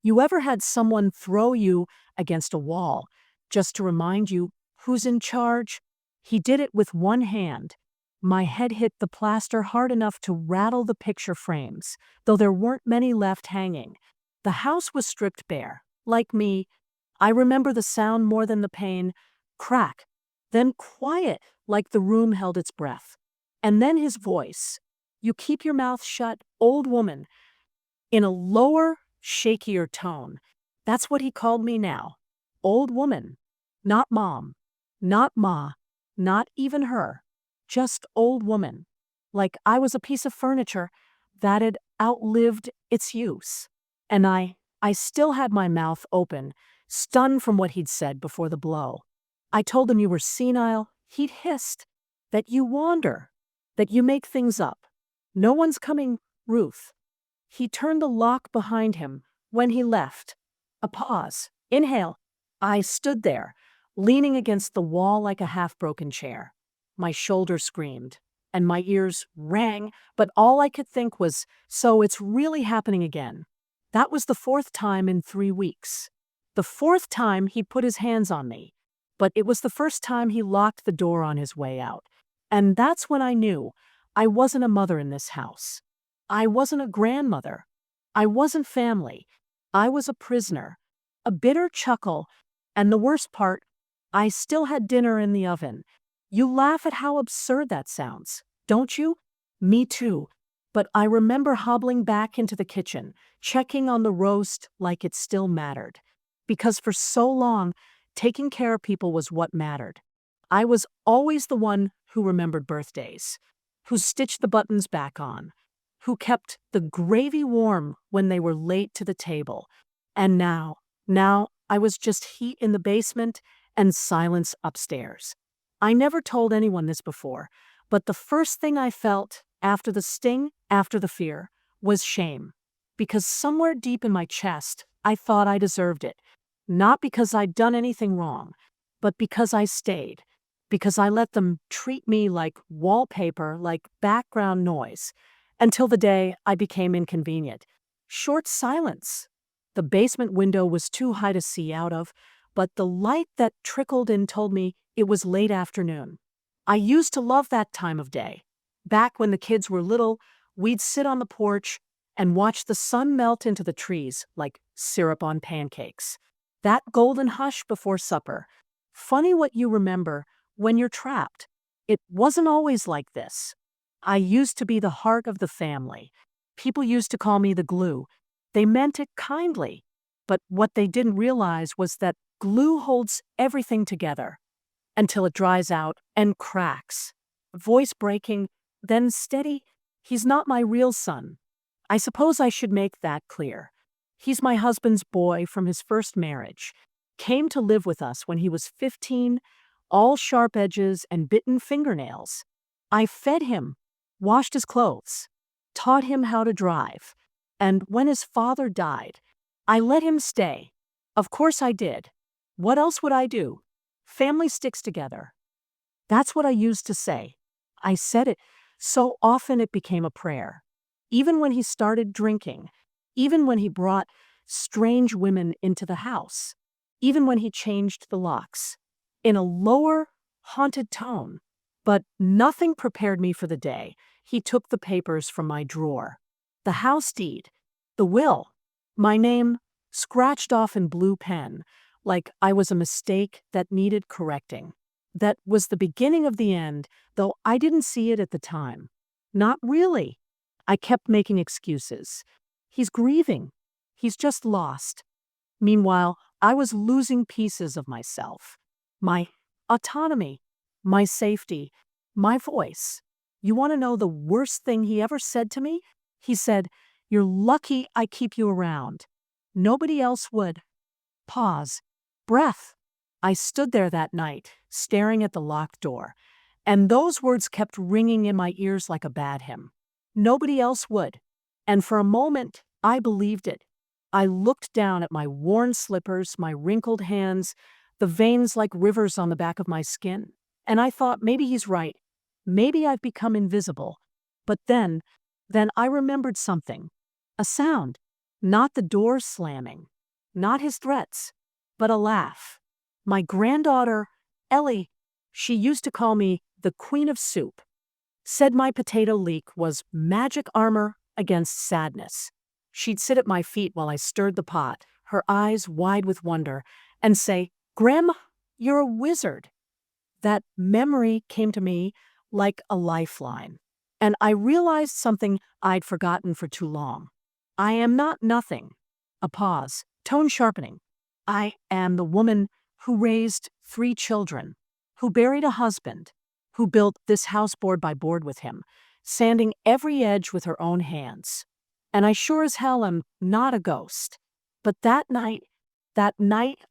You ever had someone throw you against a wall just to remind you who's in charge? He did it with one hand. My head hit the plaster hard enough to rattle the picture frames, though there weren't many left hanging. The house was stripped bare. Like me, I remember the sound more than the pain. Crack, then quiet, like the room held its breath. And then his voice. You keep your mouth shut, old woman, in a lower, shakier tone. That's what he called me now. Old woman. Not mom. Not ma. Not even her. Just old woman. Like I was a piece of furniture that had outlived its use. And I still had my mouth open, stunned from what he'd said before the blow. I told him you were senile. He'd hissed. That you wander. That you make things up. No one's coming, Ruth. He turned the lock behind him when he left. A pause. Inhale. I stood there, leaning against the wall like a half-broken chair. My shoulder screamed, and my ears rang, but all I could think was, so it's really happening again. That was the fourth time in 3 weeks. The fourth time he put his hands on me, but it was the first time he locked the door on his way out. And that's when I knew I wasn't a mother in this house. I wasn't a grandmother. I wasn't family. I was a prisoner. A bitter chuckle, and the worst part, I still had dinner in the oven. You laugh at how absurd that sounds, don't you? Me too. But I remember hobbling back into the kitchen, checking on the roast like it still mattered. Because for so long, taking care of people was what mattered. I was always the one who remembered birthdays, who stitched the buttons back on, who kept the gravy warm when they were late to the table. And now I was just heat in the basement and silence upstairs. I never told anyone this before, but the first thing I felt after the sting, after the fear, was shame. Because somewhere deep in my chest, I thought I deserved it. Not because I'd done anything wrong, but because I stayed. Because I let them treat me like wallpaper, like background noise, until the day I became inconvenient. Short silence. The basement window was too high to see out of, but the light that trickled in told me it was late afternoon. I used to love that time of day. Back when the kids were little, we'd sit on the porch and watch the sun melt into the trees like syrup on pancakes. That golden hush before supper. Funny what you remember when you're trapped. It wasn't always like this. I used to be the heart of the family. People used to call me the glue. They meant it kindly. But what they didn't realize was that glue holds everything together until it dries out and cracks. Voice breaking, then steady. He's not my real son. I suppose I should make that clear. He's my husband's boy from his first marriage. Came to live with us when he was 15, all sharp edges and bitten fingernails. I fed him, washed his clothes, taught him how to drive. And when his father died, I let him stay. Of course I did. What else would I do? Family sticks together. That's what I used to say. I said it so often it became a prayer. Even when he started drinking, even when he brought strange women into the house, even when he changed the locks, in a lower, haunted tone. But nothing prepared me for the day he took the papers from my drawer. The house deed, the will, my name scratched off in blue pen, like I was a mistake that needed correcting. That was the beginning of the end, though I didn't see it at the time. Not really. I kept making excuses. He's grieving. He's just lost. Meanwhile, I was losing pieces of myself. My autonomy, my safety, my voice. You want to know the worst thing he ever said to me? He said, "You're lucky I keep you around. Nobody else would." Pause. Breath. I stood there that night, staring at the locked door, and those words kept ringing in my ears like a bad hymn. Nobody else would. And for a moment, I believed it. I looked down at my worn slippers, my wrinkled hands, the veins like rivers on the back of my skin, and I thought maybe he's right. Maybe I've become invisible. But then I remembered something. A sound. Not the door slamming. not his threats, but a laugh. My granddaughter, Ellie, she used to call me the Queen of Soup, said my potato leek was magic armor against sadness. She'd sit at my feet while I stirred the pot, her eyes wide with wonder, and say, "Grandma, you're a wizard." That memory came to me like a lifeline. And I realized something I'd forgotten for too long. I am not nothing. A pause, tone sharpening. I am the woman who raised 3 children, who buried a husband, who built this house board by board with him, sanding every edge with her own hands. And I sure as hell am not a ghost. But that night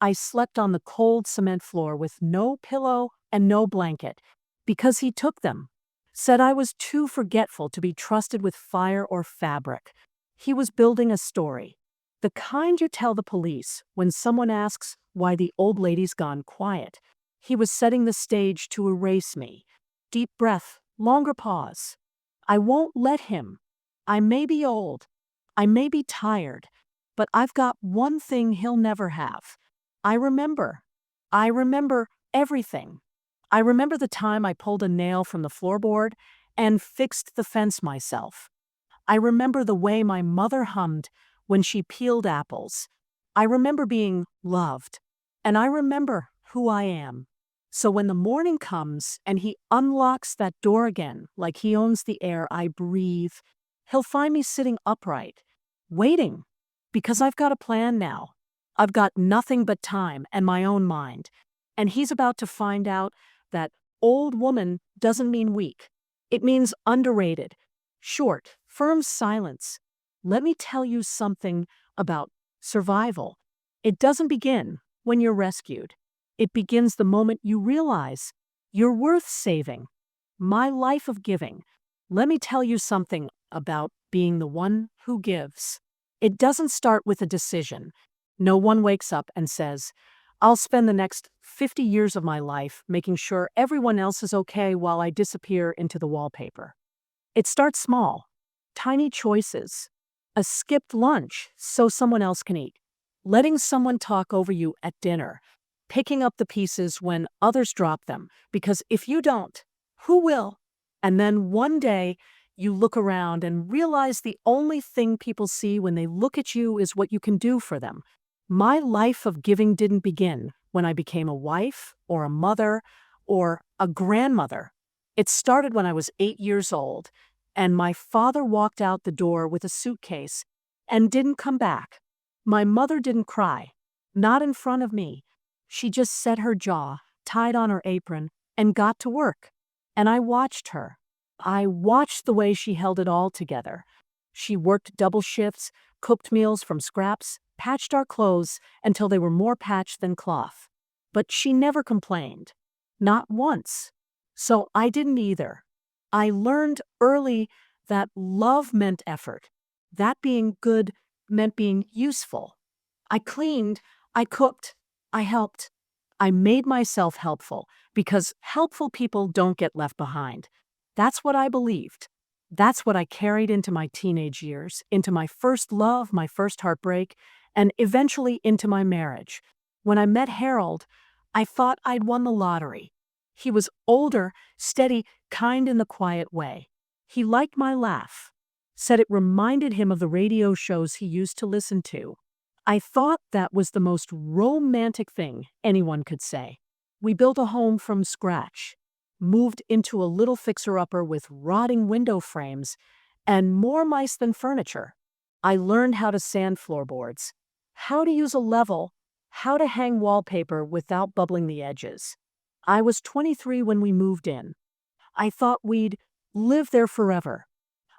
I slept on the cold cement floor with no pillow and no blanket, because he took them. Said I was too forgetful to be trusted with fire or fabric. He was building a story. The kind you tell the police when someone asks why the old lady's gone quiet. He was setting the stage to erase me. Deep breath, longer pause. I won't let him. I may be old. I may be tired. But I've got one thing he'll never have. I remember. I remember everything. I remember the time I pulled a nail from the floorboard and fixed the fence myself. I remember the way my mother hummed when she peeled apples. I remember being loved. And I remember who I am. So when the morning comes and he unlocks that door again, like he owns the air I breathe, he'll find me sitting upright, waiting, because I've got a plan now. I've got nothing but time and my own mind. And he's about to find out that old woman doesn't mean weak. It means underrated, short, firm silence. Let me tell you something about survival. It doesn't begin when you're rescued. It begins the moment you realize you're worth saving. My life of giving. Let me tell you something about being the one who gives. It doesn't start with a decision. No one wakes up and says, "I'll spend the next 50 years of my life making sure everyone else is okay while I disappear into the wallpaper." It starts small. Tiny choices. A skipped lunch so someone else can eat. Letting someone talk over you at dinner. Picking up the pieces when others drop them. Because if you don't, who will? And then one day, you look around and realize the only thing people see when they look at you is what you can do for them. My life of giving didn't begin when I became a wife or a mother or a grandmother. It started when I was 8 years old, and my father walked out the door with a suitcase and didn't come back. My mother didn't cry, not in front of me. She just set her jaw, tied on her apron, and got to work. And I watched her. I watched the way she held it all together. She worked double shifts, cooked meals from scraps, patched our clothes until they were more patched than cloth. But she never complained. Not once. So I didn't either. I learned early that love meant effort. That being good meant being useful. I cleaned, I cooked, I helped. I made myself helpful because helpful people don't get left behind. That's what I believed. That's what I carried into my teenage years, into my first love, my first heartbreak, and eventually into my marriage. When I met Harold, I thought I'd won the lottery. He was older, steady, kind in the quiet way. He liked my laugh, said it reminded him of the radio shows he used to listen to. I thought that was the most romantic thing anyone could say. We built a home from scratch, moved into a little fixer-upper with rotting window frames and more mice than furniture. I learned how to sand floorboards, how to use a level, how to hang wallpaper without bubbling the edges. I was 23 when we moved in. I thought we'd live there forever.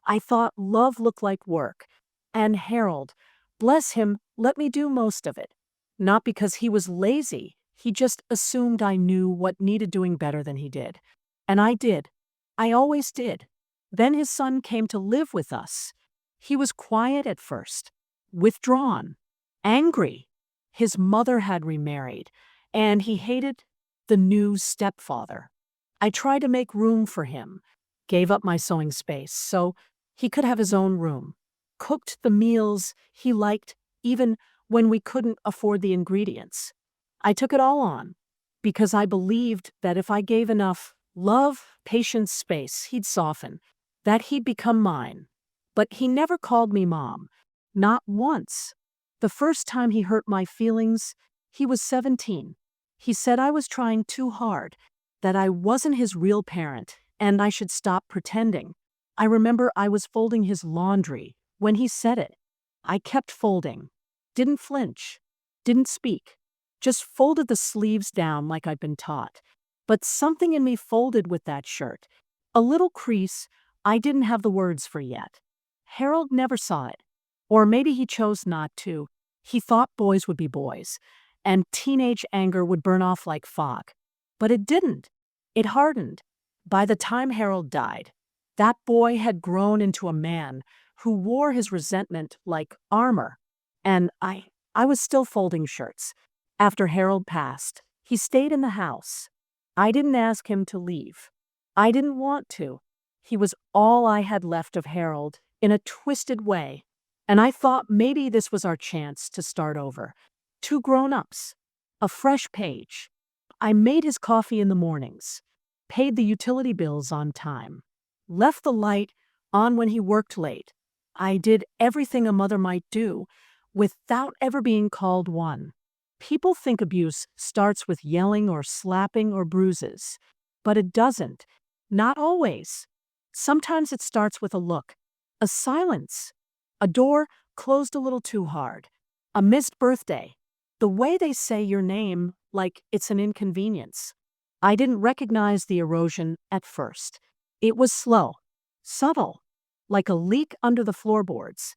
I thought love looked like work. And Harold, bless him, let me do most of it. Not because he was lazy, he just assumed I knew what needed doing better than he did. And I did. I always did. Then his son came to live with us. He was quiet at first, withdrawn, angry. His mother had remarried, and he hated the new stepfather. I tried to make room for him, gave up my sewing space so he could have his own room, cooked the meals he liked even when we couldn't afford the ingredients. I took it all on because I believed that if I gave enough love, patience, space, he'd soften, that he'd become mine. But he never called me mom. Not once. The first time he hurt my feelings, he was 17. He said I was trying too hard, that I wasn't his real parent, and I should stop pretending. I remember I was folding his laundry when he said it. I kept folding, didn't flinch, didn't speak, just folded the sleeves down like I'd been taught. But something in me folded with that shirt. A little crease I didn't have the words for yet. Harold never saw it. Or maybe he chose not to. He thought boys would be boys, and teenage anger would burn off like fog. But it didn't. It hardened. By the time Harold died, that boy had grown into a man who wore his resentment like armor. And I was still folding shirts. After Harold passed, he stayed in the house. I didn't ask him to leave. I didn't want to. He was all I had left of Harold in a twisted way. And I thought maybe this was our chance to start over. Two grown-ups. A fresh page. I made his coffee in the mornings. Paid the utility bills on time. Left the light on when he worked late. I did everything a mother might do without ever being called one. People think abuse starts with yelling or slapping or bruises. But it doesn't. Not always. Sometimes it starts with a look, a silence, a door closed a little too hard, a missed birthday, the way they say your name like it's an inconvenience. I didn't recognize the erosion at first. It was slow, subtle, like a leak under the floorboards.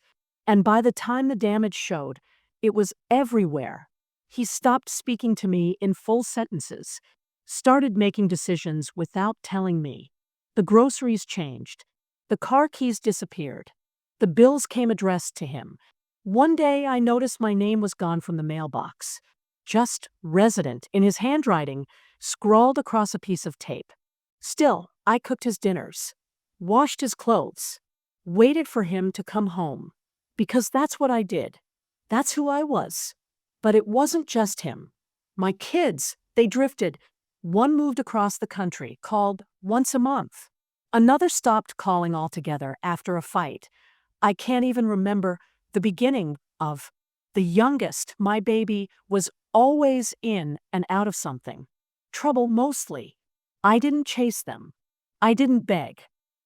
And by the time the damage showed, it was everywhere. He stopped speaking to me in full sentences, started making decisions without telling me. The groceries changed. The car keys disappeared. The bills came addressed to him. One day I noticed my name was gone from the mailbox. Just resident in his handwriting, scrawled across a piece of tape. Still, I cooked his dinners, washed his clothes, waited for him to come home. Because that's what I did. That's who I was. But it wasn't just him. My kids, they drifted. One moved across the country, called once a month. Another stopped calling altogether after a fight. I can't even remember the beginning of. The youngest, my baby, was always in and out of something. Trouble mostly. I didn't chase them. I didn't beg.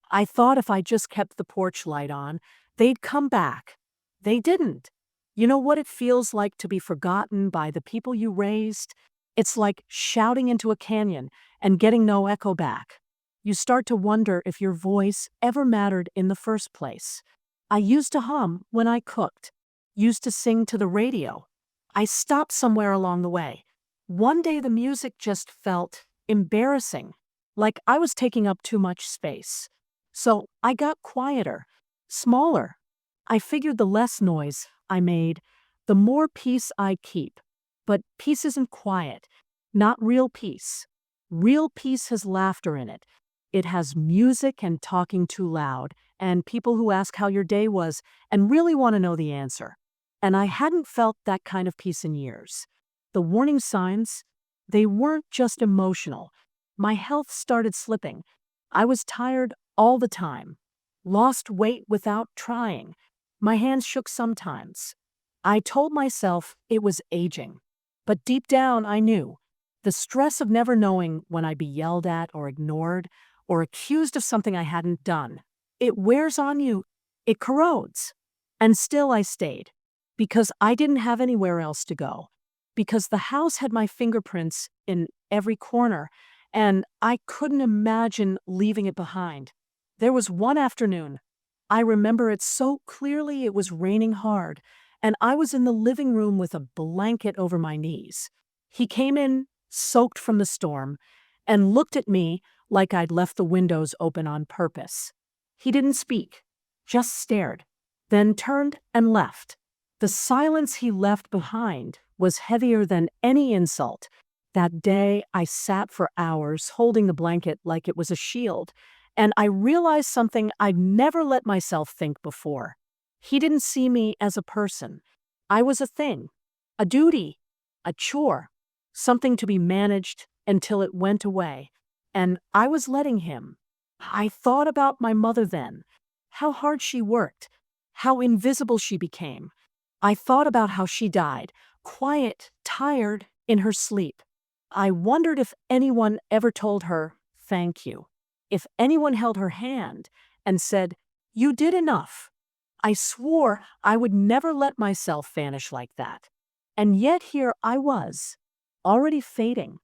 I thought if I just kept the porch light on, they'd come back. They didn't. You know what it feels like to be forgotten by the people you raised? It's like shouting into a canyon and getting no echo back. You start to wonder if your voice ever mattered in the first place. I used to hum when I cooked, used to sing to the radio. I stopped somewhere along the way. One day the music just felt embarrassing, like I was taking up too much space. So I got quieter, smaller. I figured the less noise I made, the more peace I'd keep. But peace isn't quiet, not real peace. Real peace has laughter in it. It has music and talking too loud, and people who ask how your day was and really want to know the answer. And I hadn't felt that kind of peace in years. The warning signs, they weren't just emotional. My health started slipping. I was tired all the time. Lost weight without trying. My hands shook sometimes. I told myself it was aging. But deep down I knew. The stress of never knowing when I'd be yelled at or ignored or accused of something I hadn't done. It wears on you. It corrodes. And still I stayed. Because I didn't have anywhere else to go. Because the house had my fingerprints in every corner, and I couldn't imagine leaving it behind. There was one afternoon. I remember it so clearly. It was raining hard, and I was in the living room with a blanket over my knees. He came in, soaked from the storm, and looked at me like I'd left the windows open on purpose. He didn't speak, just stared, then turned and left. The silence he left behind was heavier than any insult. That day, I sat for hours holding the blanket like it was a shield, and I realized something I'd never let myself think before. He didn't see me as a person. I was a thing, a duty, a chore, something to be managed until it went away. And I was letting him. I thought about my mother then, how hard she worked, how invisible she became. I thought about how she died, quiet, tired, in her sleep. I wondered if anyone ever told her, thank you. If anyone held her hand and said, you did enough. I swore I would never let myself vanish like that. And yet here I was, already fading,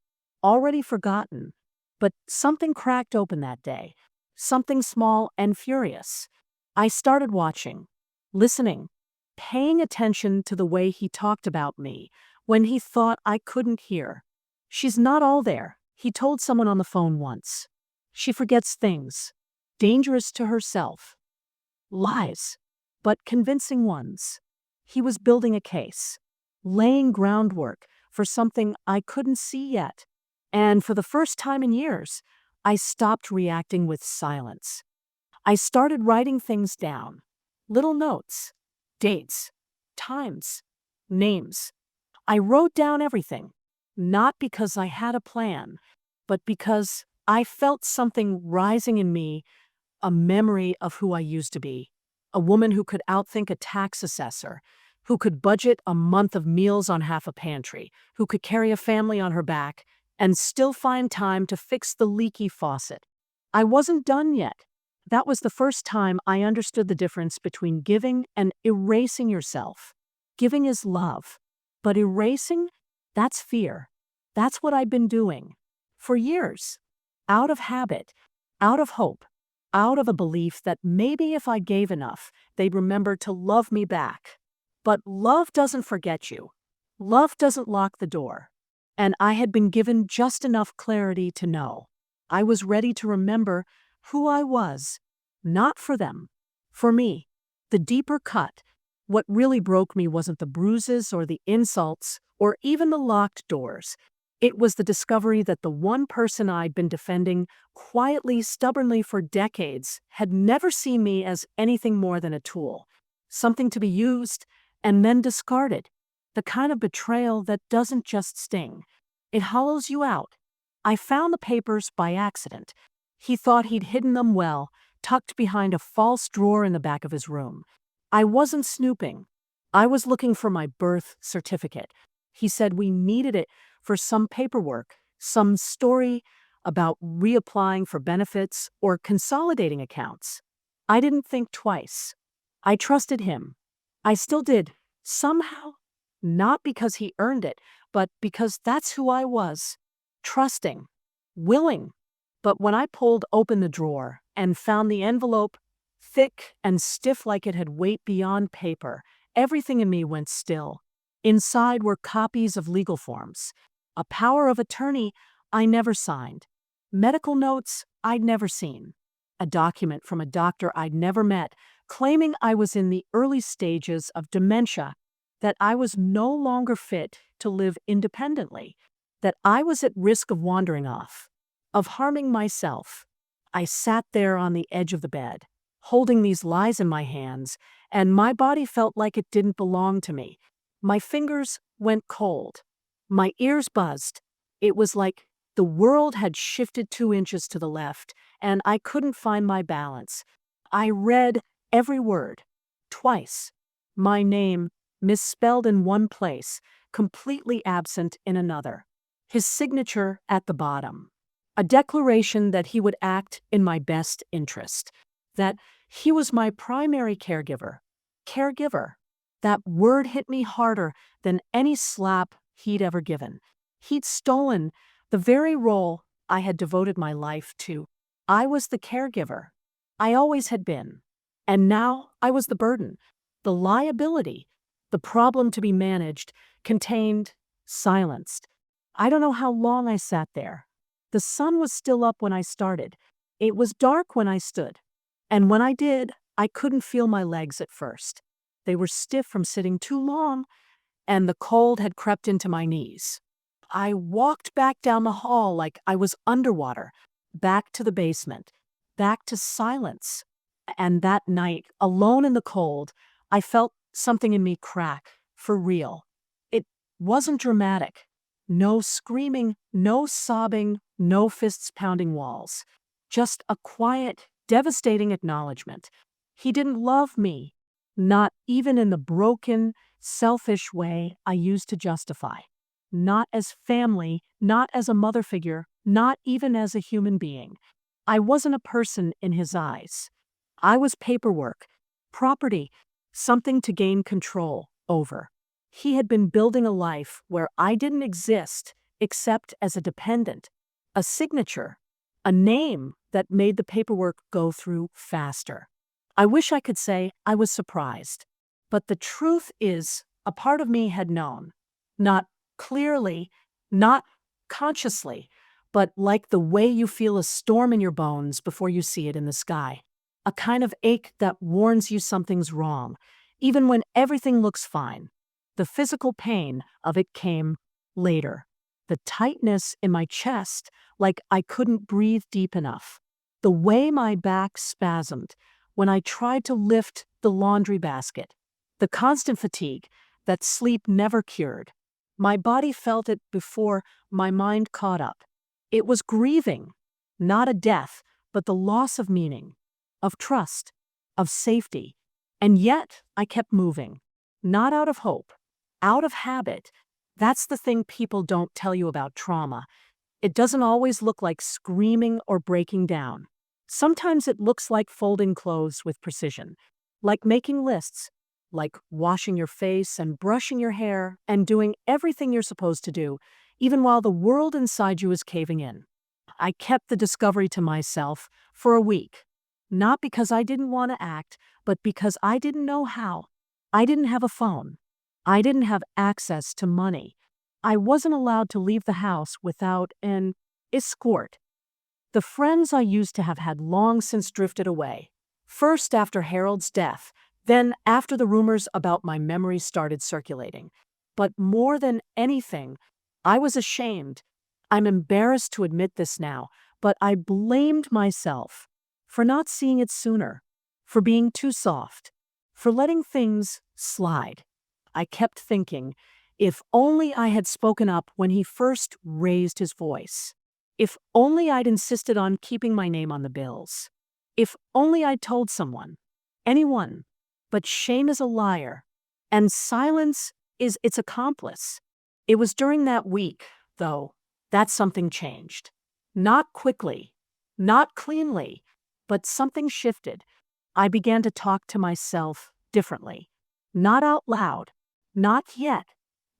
already forgotten. But something cracked open that day, something small and furious. I started watching, listening, paying attention to the way he talked about me when he thought I couldn't hear. She's not all there, he told someone on the phone once. She forgets things, dangerous to herself. Lies, but convincing ones. He was building a case, laying groundwork for something I couldn't see yet. And for the first time in years, I stopped reacting with silence. I started writing things down. Little notes, dates, times, names. I wrote down everything, not because I had a plan, but because I felt something rising in me, a memory of who I used to be. A woman who could outthink a tax assessor, who could budget a month of meals on half a pantry, who could carry a family on her back and still find time to fix the leaky faucet. I wasn't done yet. That was the first time I understood the difference between giving and erasing yourself. Giving is love, but erasing, that's fear. That's what I've been doing for years, out of habit, out of hope, out of a belief that maybe if I gave enough, they'd remember to love me back. But love doesn't forget you. Love doesn't lock the door. And I had been given just enough clarity to know. I was ready to remember who I was, not for them, for me. The deeper cut, what really broke me wasn't the bruises or the insults or even the locked doors. It was the discovery that the one person I'd been defending quietly, stubbornly for decades had never seen me as anything more than a tool, something to be used and then discarded, the kind of betrayal that doesn't just sting. It hollows you out. I found the papers by accident. He thought he'd hidden them well, tucked behind a false drawer in the back of his room. I wasn't snooping. I was looking for my birth certificate. He said we needed it for some paperwork, some story about reapplying for benefits or consolidating accounts. I didn't think twice. I trusted him. I still did, somehow. Not because he earned it, but because that's who I was. Trusting. Willing. But when I pulled open the drawer and found the envelope, thick and stiff like it had weight beyond paper, everything in me went still. Inside were copies of legal forms, a power of attorney I never signed, medical notes I'd never seen, a document from a doctor I'd never met claiming I was in the early stages of dementia, that I was no longer fit to live independently, that I was at risk of wandering off, of harming myself. I sat there on the edge of the bed, holding these lies in my hands, and my body felt like it didn't belong to me. My fingers went cold. My ears buzzed. It was like the world had shifted 2 inches to the left, and I couldn't find my balance. I read every word, twice. My name, misspelled in one place, completely absent in another. His signature at the bottom. A declaration that he would act in my best interest. That he was my primary caregiver. Caregiver. That word hit me harder than any slap he'd ever given. He'd stolen the very role I had devoted my life to. I was the caregiver. I always had been. And now I was the burden, the liability, the problem to be managed, contained, silenced. I don't know how long I sat there. The sun was still up when I started. It was dark when I stood. And when I did, I couldn't feel my legs at first. They were stiff from sitting too long, and the cold had crept into my knees. I walked back down the hall like I was underwater, back to the basement, back to silence. And that night, alone in the cold, I felt something in me crack, for real. It wasn't dramatic. No screaming, no sobbing, no fists pounding walls. Just a quiet, devastating acknowledgement. He didn't love me, not even in the broken, selfish way I used to justify. Not as family, not as a mother figure, not even as a human being. I wasn't a person in his eyes. I was paperwork, property, something to gain control over. He had been building a life where I didn't exist except as a dependent, a signature, a name that made the paperwork go through faster. I wish I could say I was surprised, but the truth is, a part of me had known. Not clearly, not consciously, but like the way you feel a storm in your bones before you see it in the sky. A kind of ache that warns you something's wrong, even when everything looks fine. The physical pain of it came later. The tightness in my chest, like I couldn't breathe deep enough. The way my back spasmed when I tried to lift the laundry basket. The constant fatigue that sleep never cured. My body felt it before my mind caught up. It was grieving, not a death, but the loss of meaning, of trust, of safety. And yet I kept moving, not out of hope, out of habit. That's the thing people don't tell you about trauma. It doesn't always look like screaming or breaking down. Sometimes it looks like folding clothes with precision, like making lists, like washing your face and brushing your hair and doing everything you're supposed to do, even while the world inside you is caving in. I kept the discovery to myself for a week, not because I didn't want to act, but because I didn't know how. I didn't have a phone. I didn't have access to money. I wasn't allowed to leave the house without an escort. The friends I used to have had long since drifted away. First after Harold's death, then after the rumors about my memory started circulating. But more than anything, I was ashamed. I'm embarrassed to admit this now, but I blamed myself for not seeing it sooner, for being too soft, for letting things slide. I kept thinking, if only I had spoken up when he first raised his voice. If only I'd insisted on keeping my name on the bills. If only I'd told someone. Anyone. But shame is a liar, and silence is its accomplice. It was during that week, though, that something changed. Not quickly, not cleanly, but something shifted. I began to talk to myself differently. Not out loud, not yet,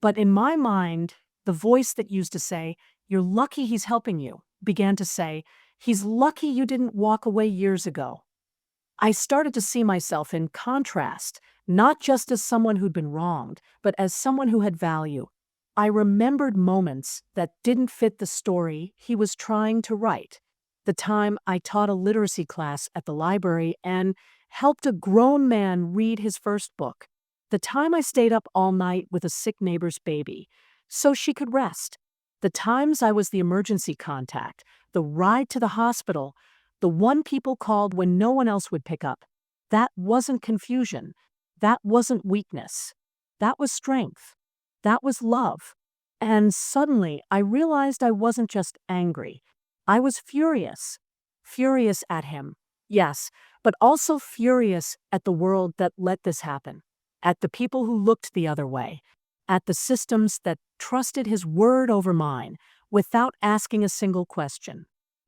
but in my mind, the voice that used to say, "You're lucky he's helping you," began to say, "He's lucky you didn't walk away years ago." I started to see myself in contrast, not just as someone who'd been wronged, but as someone who had value. I remembered moments that didn't fit the story he was trying to write. The time I taught a literacy class at the library and helped a grown man read his first book. The time I stayed up all night with a sick neighbor's baby so she could rest. The times I was the emergency contact, the ride to the hospital, the one people called when no one else would pick up. That wasn't confusion. That wasn't weakness. That was strength. That was love. And suddenly I realized I wasn't just angry. I was furious. Furious at him, yes, but also furious at the world that let this happen. At the people who looked the other way. At the systems that trusted his word over mine without asking a single question.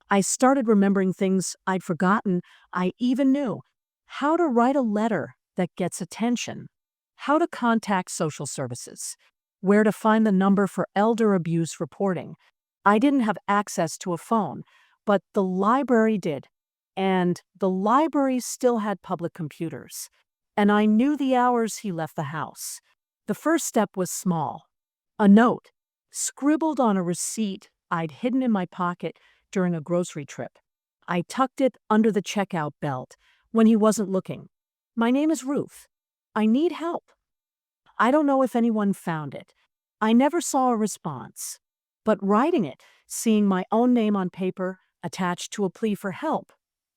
I started remembering things I'd forgotten I even knew. How to write a letter that gets attention. How to contact social services. Where to find the number for elder abuse reporting. I didn't have access to a phone, but the library did. And the library still had public computers. And I knew the hours he left the house. The first step was small. A note, scribbled on a receipt I'd hidden in my pocket during a grocery trip. I tucked it under the checkout belt when he wasn't looking. "My name is Ruth. I need help." I don't know if anyone found it. I never saw a response. But writing it, seeing my own name on paper attached to a plea for help,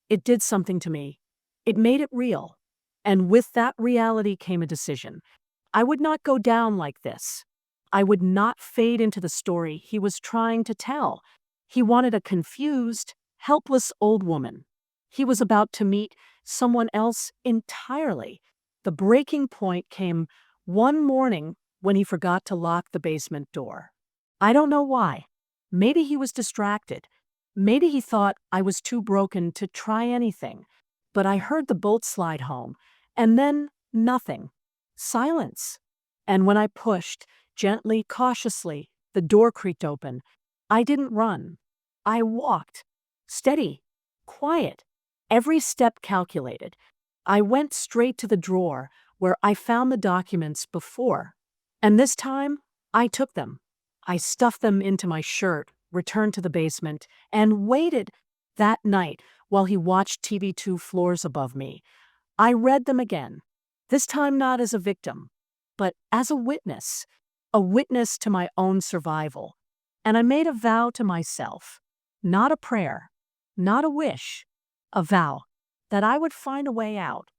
it did something to me. It made it real. And with that reality came a decision. I would not go down like this. I would not fade into the story he was trying to tell. He wanted a confused, helpless old woman. He was about to meet someone else entirely. The breaking point came one morning when he forgot to lock the basement door. I don't know why. Maybe he was distracted. Maybe he thought I was too broken to try anything. But I heard the bolt slide home, and then nothing. Silence. And when I pushed, gently, cautiously, the door creaked open. I didn't run. I walked. Steady. Quiet. Every step calculated. I went straight to the drawer where I found the documents before. And this time, I took them. I stuffed them into my shirt, returned to the basement, and waited that night while he watched TV 2 floors above me. I read them again, this time not as a victim, but as a witness to my own survival. And I made a vow to myself, not a prayer, not a wish, a vow that I would find a way out.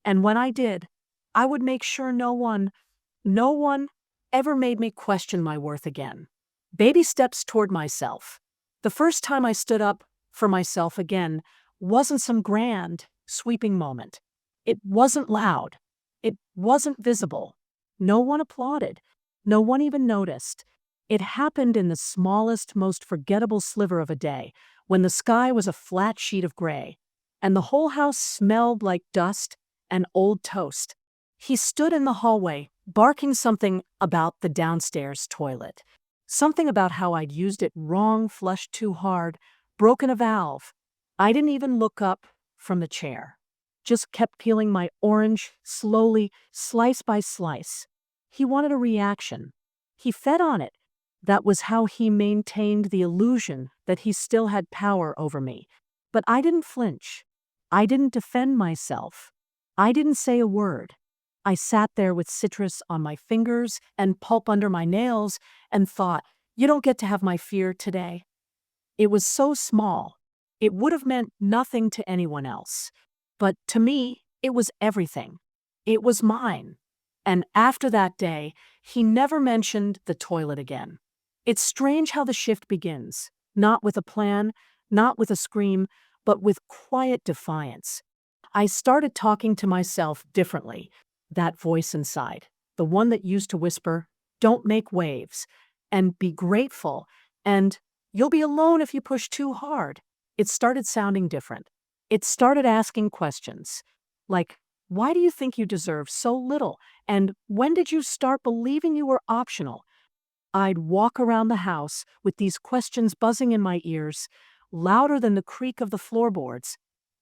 And when I did, I would make sure no one ever made me question my worth again. Baby steps toward myself. The first time I stood up for myself again wasn't some grand, sweeping moment. It wasn't loud. It wasn't visible. No one applauded. No one even noticed. It happened in the smallest, most forgettable sliver of a day, when the sky was a flat sheet of gray, and the whole house smelled like dust and old toast. He stood in the hallway, barking something about the downstairs toilet. Something about how I'd used it wrong, flushed too hard, broken a valve. I didn't even look up from the chair. Just kept peeling my orange, slowly, slice by slice. He wanted a reaction. He fed on it. That was how he maintained the illusion that he still had power over me. But I didn't flinch. I didn't defend myself. I didn't say a word. I sat there with citrus on my fingers and pulp under my nails and thought, you don't get to have my fear today. It was so small. It would have meant nothing to anyone else. But to me, it was everything. It was mine. And after that day, he never mentioned the toilet again. It's strange how the shift begins, not with a plan, not with a scream, but with quiet defiance. I started talking to myself differently. That voice inside, the one that used to whisper, "Don't make waves," and "Be grateful," and "You'll be alone if you push too hard." It started sounding different. It started asking questions, like, why do you think you deserve so little? And when did you start believing you were optional? I'd walk around the house with these questions buzzing in my ears, louder than the creak of the floorboards,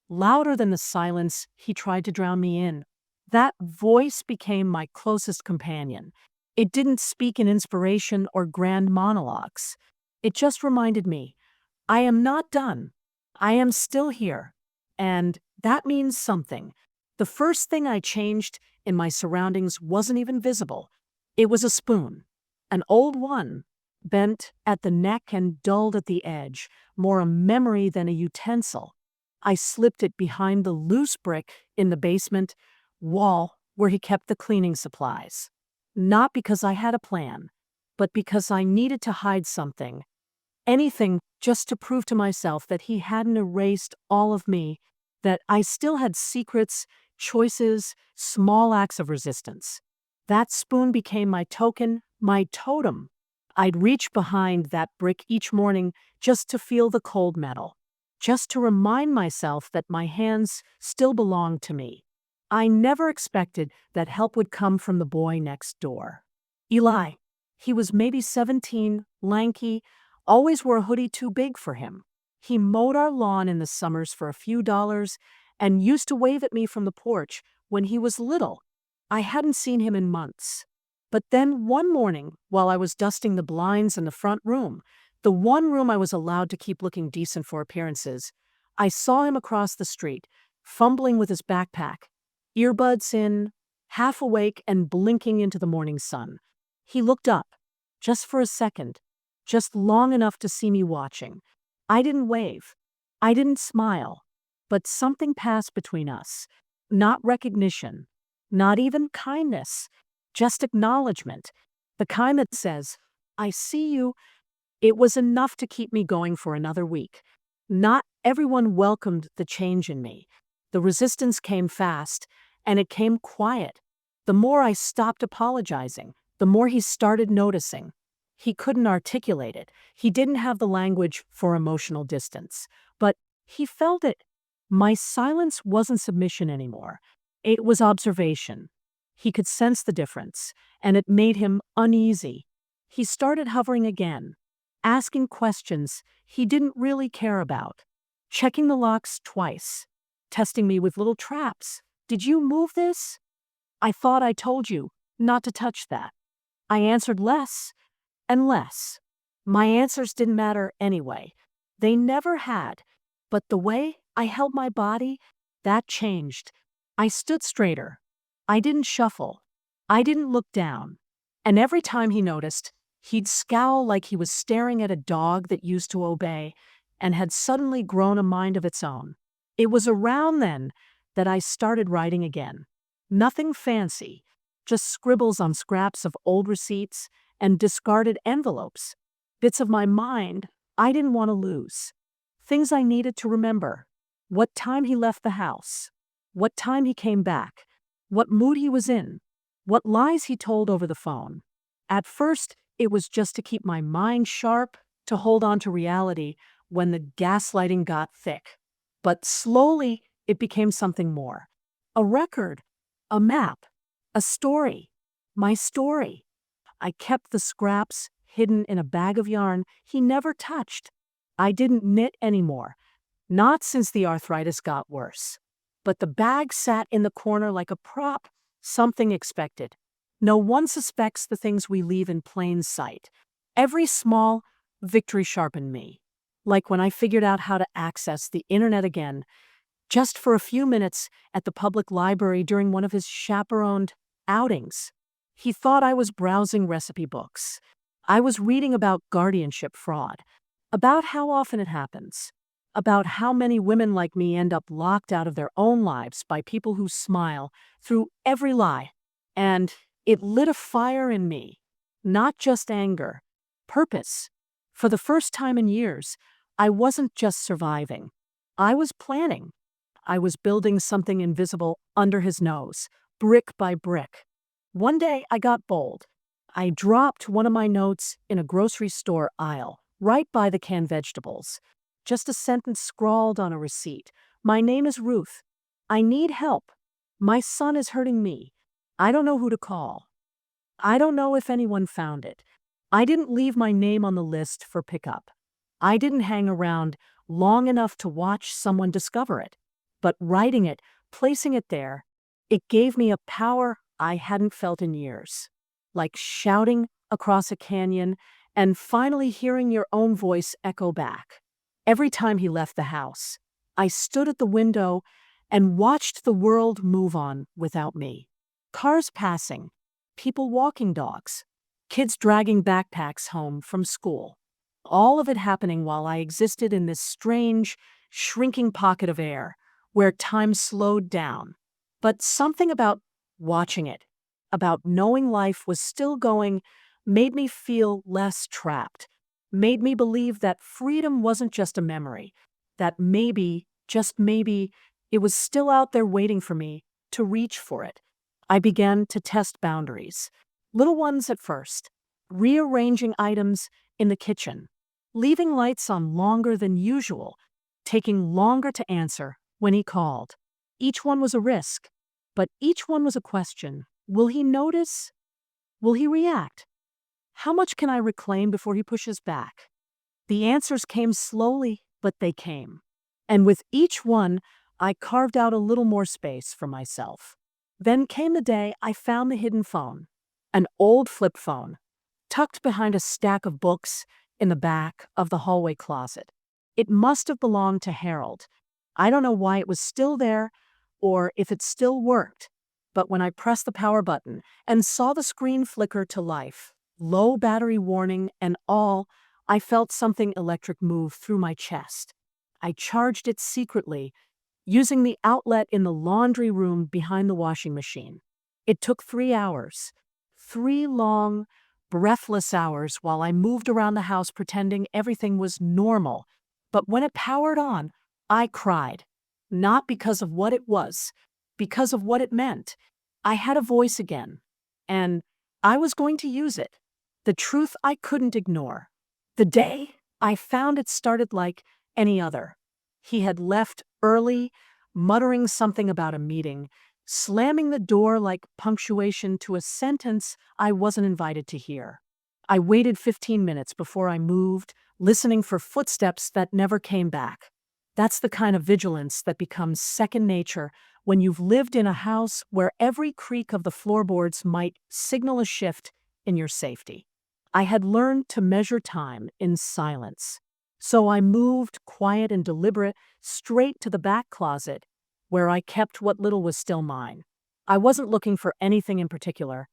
louder than the silence he tried to drown me in. That voice became my closest companion. It didn't speak in inspiration or grand monologues. It just reminded me, I am not done. I am still here. And that means something. The first thing I changed in my surroundings wasn't even visible. It was a spoon. An old one, bent at the neck and dulled at the edge, more a memory than a utensil. I slipped it behind the loose brick in the basement wall where he kept the cleaning supplies. Not because I had a plan, but because I needed to hide something. Anything just to prove to myself that he hadn't erased all of me, that I still had secrets, choices, small acts of resistance. That spoon became my token, my totem. I'd reach behind that brick each morning just to feel the cold metal, just to remind myself that my hands still belonged to me. I never expected that help would come from the boy next door. Eli. He was maybe 17, lanky, always wore a hoodie too big for him. He mowed our lawn in the summers for a few dollars and used to wave at me from the porch when he was little. I hadn't seen him in months. But then one morning, while I was dusting the blinds in the front room, the one room I was allowed to keep looking decent for appearances, I saw him across the street, fumbling with his backpack, earbuds in, half awake and blinking into the morning sun. He looked up, just for a second, just long enough to see me watching. I didn't wave. I didn't smile. But something passed between us. Not recognition. Not even kindness. Just acknowledgement. The kind that says, I see you. It was enough to keep me going for another week. Not everyone welcomed the change in me. The resistance came fast, and it came quiet. The more I stopped apologizing, the more he started noticing. He couldn't articulate it. He didn't have the language for emotional distance, but he felt it. My silence wasn't submission anymore. It was observation. He could sense the difference, and it made him uneasy. He started hovering again, asking questions he didn't really care about, checking the locks twice, testing me with little traps. Did you move this? I thought I told you not to touch that. I answered less and less. My answers didn't matter anyway. They never had. But the way I held my body, that changed. I stood straighter. I didn't shuffle. I didn't look down. And every time he noticed, he'd scowl like he was staring at a dog that used to obey and had suddenly grown a mind of its own. It was around then that I started writing again. Nothing fancy, just scribbles on scraps of old receipts and discarded envelopes, bits of my mind I didn't want to lose, things I needed to remember, what time he left the house, what time he came back, what mood he was in, what lies he told over the phone. At first, it was just to keep my mind sharp, to hold on to reality when the gaslighting got thick. But slowly, it became something more. A record, a map, a story, my story. I kept the scraps hidden in a bag of yarn he never touched. I didn't knit anymore, not since the arthritis got worse. But the bag sat in the corner like a prop, something expected. No one suspects the things we leave in plain sight. Every small victory sharpened me. Like when I figured out how to access the internet again, just for a few minutes at the public library during one of his chaperoned outings. He thought I was browsing recipe books. I was reading about guardianship fraud, about how often it happens, about how many women like me end up locked out of their own lives by people who smile through every lie. And it lit a fire in me, not just anger, purpose. For the first time in years, I wasn't just surviving. I was planning. I was building something invisible under his nose, brick by brick. One day I got bold. I dropped one of my notes in a grocery store aisle, right by the canned vegetables. Just a sentence scrawled on a receipt. My name is Ruth. I need help. My son is hurting me. I don't know who to call. I don't know if anyone found it. I didn't leave my name on the list for pickup. I didn't hang around long enough to watch someone discover it. But writing it, placing it there, it gave me a power I hadn't felt in years. Like shouting across a canyon and finally hearing your own voice echo back. Every time he left the house, I stood at the window and watched the world move on without me. Cars passing, people walking dogs, kids dragging backpacks home from school. All of it happening while I existed in this strange, shrinking pocket of air where time slowed down. But something about watching it, about knowing life was still going, made me feel less trapped, made me believe that freedom wasn't just a memory, that maybe, just maybe, it was still out there waiting for me to reach for it. I began to test boundaries, little ones at first, rearranging items in the kitchen, leaving lights on longer than usual, taking longer to answer when he called. Each one was a risk, but each one was a question. Will he notice? Will he react? How much can I reclaim before he pushes back? The answers came slowly, but they came. And with each one, I carved out a little more space for myself. Then came the day I found the hidden phone, an old flip phone, tucked behind a stack of books in the back of the hallway closet. It must have belonged to Harold. I don't know why it was still there or if it still worked, but when I pressed the power button and saw the screen flicker to life, low battery warning and all, I felt something electric move through my chest. I charged it secretly, using the outlet in the laundry room behind the washing machine. It took 3 hours, 3 long, breathless hours while I moved around the house pretending everything was normal. But when it powered on, I cried. Not because of what it was, because of what it meant. I had a voice again, and I was going to use it. The truth I couldn't ignore. The day I found it started like any other. He had left early, muttering something about a meeting, slamming the door like punctuation to a sentence I wasn't invited to hear. I waited 15 minutes before I moved, listening for footsteps that never came back. That's the kind of vigilance that becomes second nature when you've lived in a house where every creak of the floorboards might signal a shift in your safety. I had learned to measure time in silence. So I moved, quiet and deliberate, straight to the back closet, where I kept what little was still mine. I wasn't looking for anything in particular.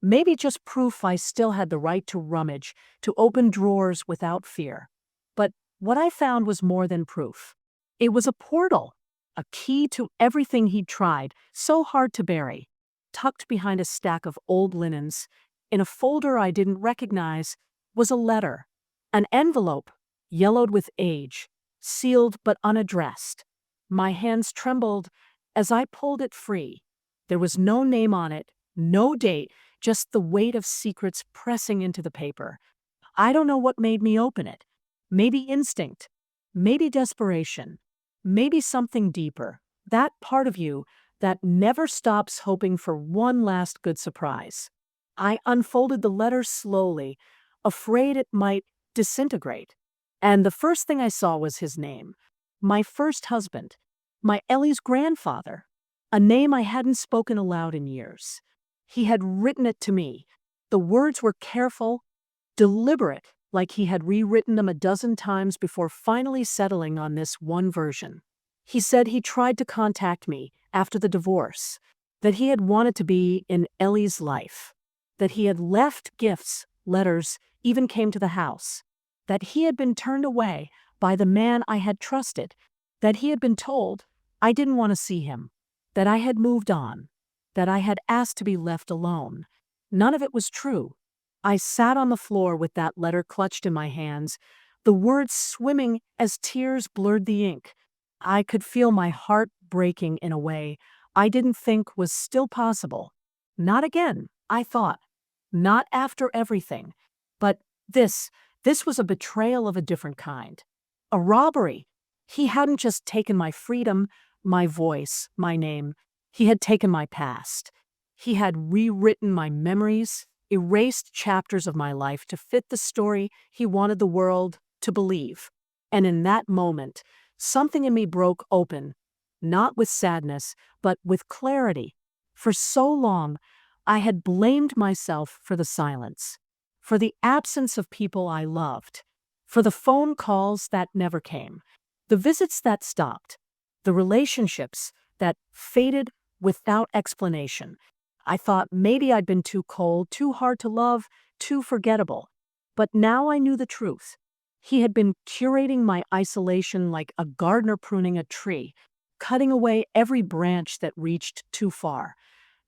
Maybe just proof I still had the right to rummage, to open drawers without fear. But what I found was more than proof. It was a portal, a key to everything he'd tried so hard to bury. Tucked behind a stack of old linens, in a folder I didn't recognize, was a letter. An envelope, yellowed with age, sealed but unaddressed. My hands trembled as I pulled it free. There was no name on it, no date, just the weight of secrets pressing into the paper. I don't know what made me open it. Maybe instinct, maybe desperation, maybe something deeper. That part of you that never stops hoping for one last good surprise. I unfolded the letter slowly, afraid it might disintegrate. And the first thing I saw was his name. My first husband. My Ellie's grandfather. A name I hadn't spoken aloud in years. He had written it to me. The words were careful, deliberate, like he had rewritten them a dozen times before finally settling on this one version. He said he tried to contact me after the divorce, that he had wanted to be in Ellie's life, that he had left gifts, letters, even came to the house, that he had been turned away by the man I had trusted, that he had been told I didn't want to see him, that I had moved on, that I had asked to be left alone. None of it was true. I sat on the floor with that letter clutched in my hands, the words swimming as tears blurred the ink. I could feel my heart breaking in a way I didn't think was still possible. Not again, I thought. Not after everything. But this was a betrayal of a different kind. A robbery. He hadn't just taken my freedom, my voice, my name. He had taken my past. He had rewritten my memories, erased chapters of my life to fit the story he wanted the world to believe. And in that moment, something in me broke open, not with sadness, but with clarity. For so long, I had blamed myself for the silence, for the absence of people I loved, for the phone calls that never came, the visits that stopped, the relationships that faded without explanation. I thought maybe I'd been too cold, too hard to love, too forgettable. But now I knew the truth. He had been curating my isolation like a gardener pruning a tree, cutting away every branch that reached too far,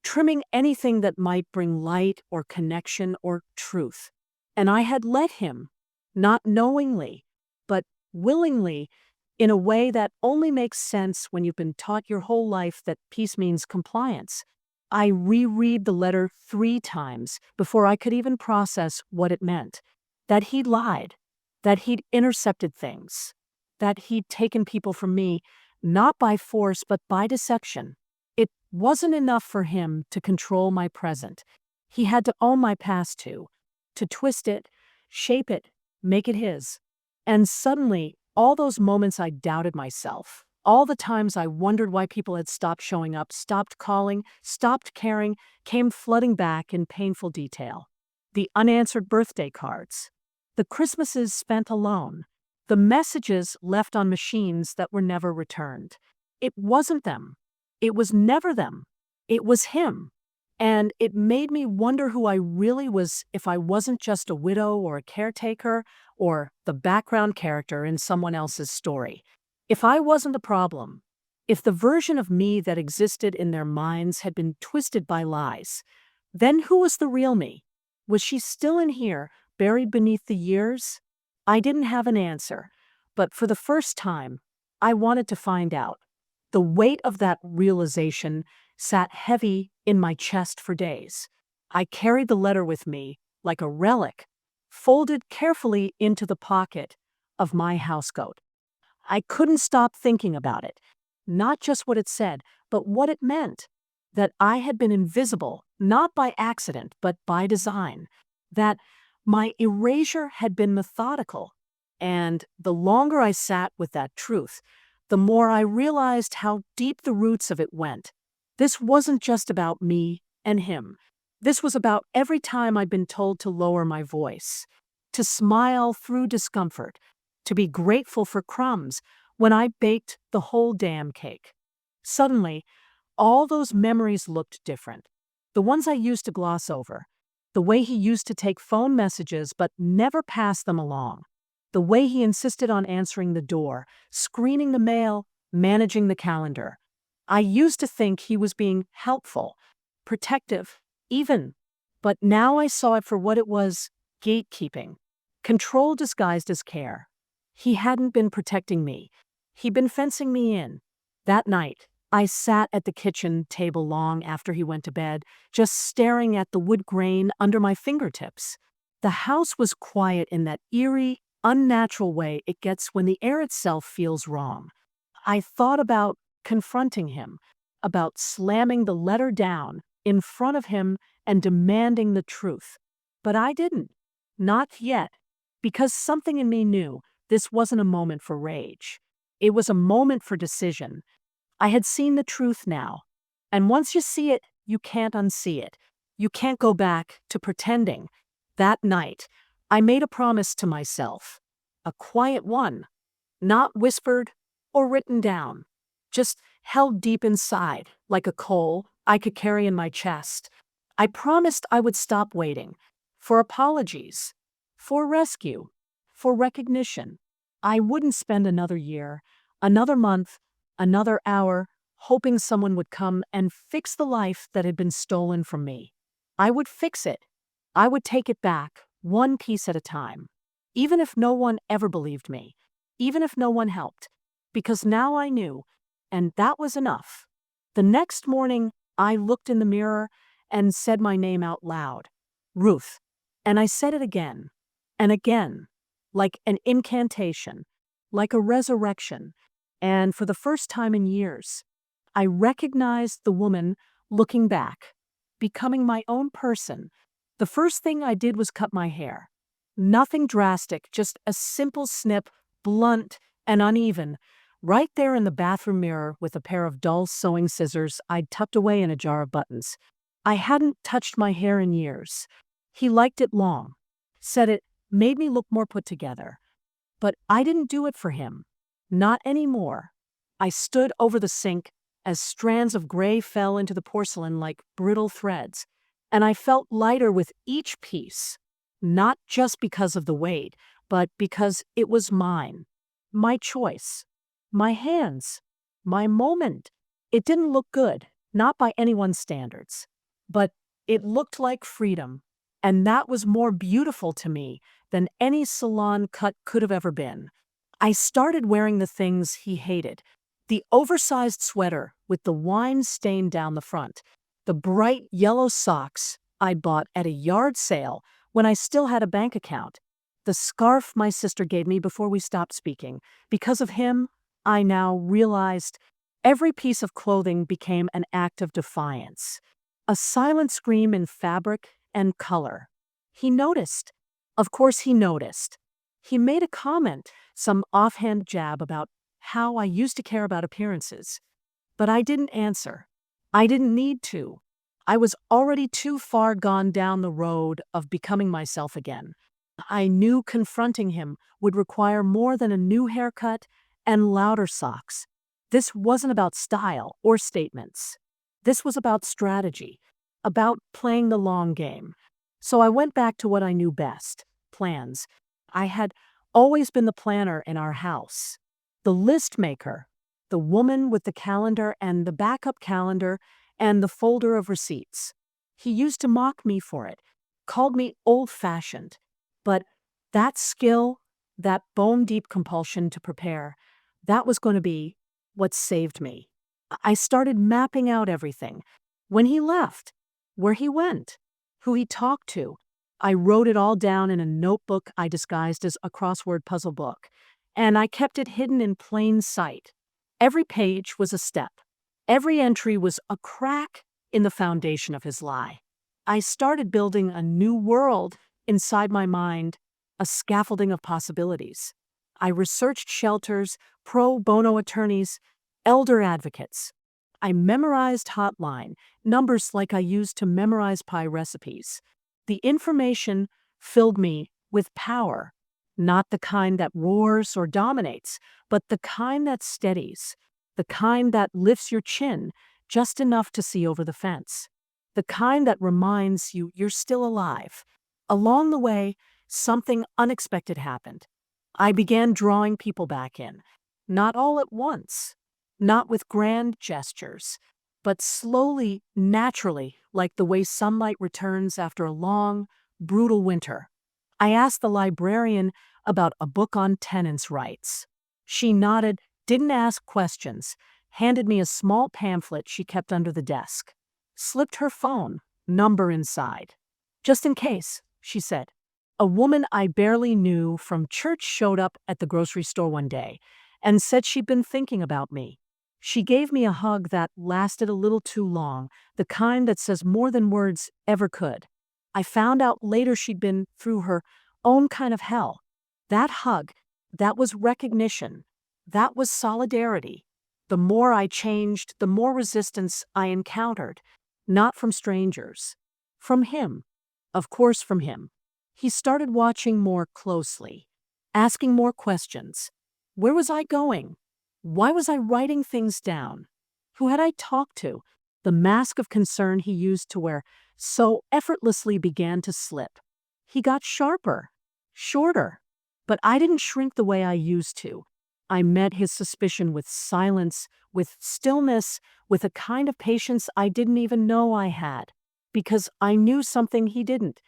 trimming anything that might bring light or connection or truth. And I had let him, not knowingly, but willingly, in a way that only makes sense when you've been taught your whole life that peace means compliance. I reread the letter 3 times before I could even process what it meant. That he'd lied, that he'd intercepted things, that he'd taken people from me, not by force but by deception. It wasn't enough for him to control my present. He had to own my past too, to twist it, shape it, make it his. And suddenly, all those moments I doubted myself, all the times I wondered why people had stopped showing up, stopped calling, stopped caring, came flooding back in painful detail. The unanswered birthday cards, the Christmases spent alone, the messages left on machines that were never returned. It wasn't them. It was never them. It was him. And it made me wonder who I really was if I wasn't just a widow or a caretaker or the background character in someone else's story. If I wasn't the problem, if the version of me that existed in their minds had been twisted by lies, then who was the real me? Was she still in here, buried beneath the years? I didn't have an answer, but for the first time, I wanted to find out. The weight of that realization sat heavy in my chest for days. I carried the letter with me like a relic, folded carefully into the pocket of my housecoat. I couldn't stop thinking about it, not just what it said, but what it meant. That I had been invisible, not by accident, but by design. That my erasure had been methodical. And the longer I sat with that truth, the more I realized how deep the roots of it went. This wasn't just about me and him. This was about every time I'd been told to lower my voice, to smile through discomfort, to be grateful for crumbs when I baked the whole damn cake. Suddenly, all those memories looked different. The ones I used to gloss over. The way he used to take phone messages but never pass them along. The way he insisted on answering the door, screening the mail, managing the calendar. I used to think he was being helpful, protective, even. But now I saw it for what it was: gatekeeping. Control disguised as care. He hadn't been protecting me. He'd been fencing me in. That night, I sat at the kitchen table long after he went to bed, just staring at the wood grain under my fingertips. The house was quiet in that eerie, unnatural way it gets when the air itself feels wrong. I thought about confronting him, about slamming the letter down in front of him and demanding the truth. But I didn't. Not yet. Because something in me knew this wasn't a moment for rage. It was a moment for decision. I had seen the truth now. And once you see it, you can't unsee it. You can't go back to pretending. That night, I made a promise to myself. A quiet one. Not whispered or written down. Just held deep inside, like a coal I could carry in my chest. I promised I would stop waiting. For apologies. For rescue. For recognition. I wouldn't spend another year, another month, another hour, hoping someone would come and fix the life that had been stolen from me. I would fix it. I would take it back, one piece at a time. Even if no one ever believed me. Even if no one helped. Because now I knew, and that was enough. The next morning, I looked in the mirror and said my name out loud. Ruth. And I said it again. And again. Like an incantation. Like a resurrection. And for the first time in years, I recognized the woman looking back, becoming my own person. The first thing I did was cut my hair. Nothing drastic, just a simple snip, blunt and uneven, right there in the bathroom mirror with a pair of dull sewing scissors I'd tucked away in a jar of buttons. I hadn't touched my hair in years. He liked it long, said it made me look more put together. But I didn't do it for him. Not anymore. I stood over the sink as strands of gray fell into the porcelain like brittle threads, and I felt lighter with each piece, not just because of the weight, but because it was mine, my choice, my hands, my moment. It didn't look good, not by anyone's standards, but it looked like freedom, and that was more beautiful to me than any salon cut could have ever been. I started wearing the things he hated. The oversized sweater with the wine stain down the front. The bright yellow socks I bought at a yard sale when I still had a bank account. The scarf my sister gave me before we stopped speaking. Because of him, I now realized every piece of clothing became an act of defiance. A silent scream in fabric and color. He noticed. Of course he noticed. He made a comment, some offhand jab about how I used to care about appearances. But I didn't answer. I didn't need to. I was already too far gone down the road of becoming myself again. I knew confronting him would require more than a new haircut and louder socks. This wasn't about style or statements. This was about strategy, about playing the long game. So I went back to what I knew best: plans. I had always been the planner in our house, the list maker, the woman with the calendar and the backup calendar and the folder of receipts. He used to mock me for it. called me old-fashioned. But that skill, that bone-deep compulsion to prepare, that was going to be what saved me. I started mapping out everything. When he left, where he went, who he talked to. I wrote it all down in a notebook I disguised as a crossword puzzle book, and I kept it hidden in plain sight. Every page was a step. Every entry was a crack in the foundation of his lie. I started building a new world inside my mind, a scaffolding of possibilities. I researched shelters, pro bono attorneys, elder advocates. I memorized hotline numbers like I used to memorize pie recipes. The information filled me with power, not the kind that roars or dominates, but the kind that steadies, the kind that lifts your chin just enough to see over the fence, the kind that reminds you you're still alive. Along the way, something unexpected happened. I began drawing people back in, not all at once, not with grand gestures, but slowly, naturally, like the way sunlight returns after a long, brutal winter. I asked the librarian about a book on tenants' rights. She nodded, didn't ask questions, handed me a small pamphlet she kept under the desk, slipped her phone number inside. Just in case, she said. A woman I barely knew from church showed up at the grocery store one day and said she'd been thinking about me. She gave me a hug that lasted a little too long, the kind that says more than words ever could. I found out later she'd been through her own kind of hell. That hug, that was recognition. That was solidarity. The more I changed, the more resistance I encountered. Not from strangers. From him. Of course, from him. He started watching more closely, asking more questions. Where was I going? Why was I writing things down? Who had I talked to? The mask of concern he used to wear so effortlessly began to slip. He got sharper, shorter, but I didn't shrink the way I used to. I met his suspicion with silence, with stillness, with a kind of patience I didn't even know I had, because I knew something he didn't.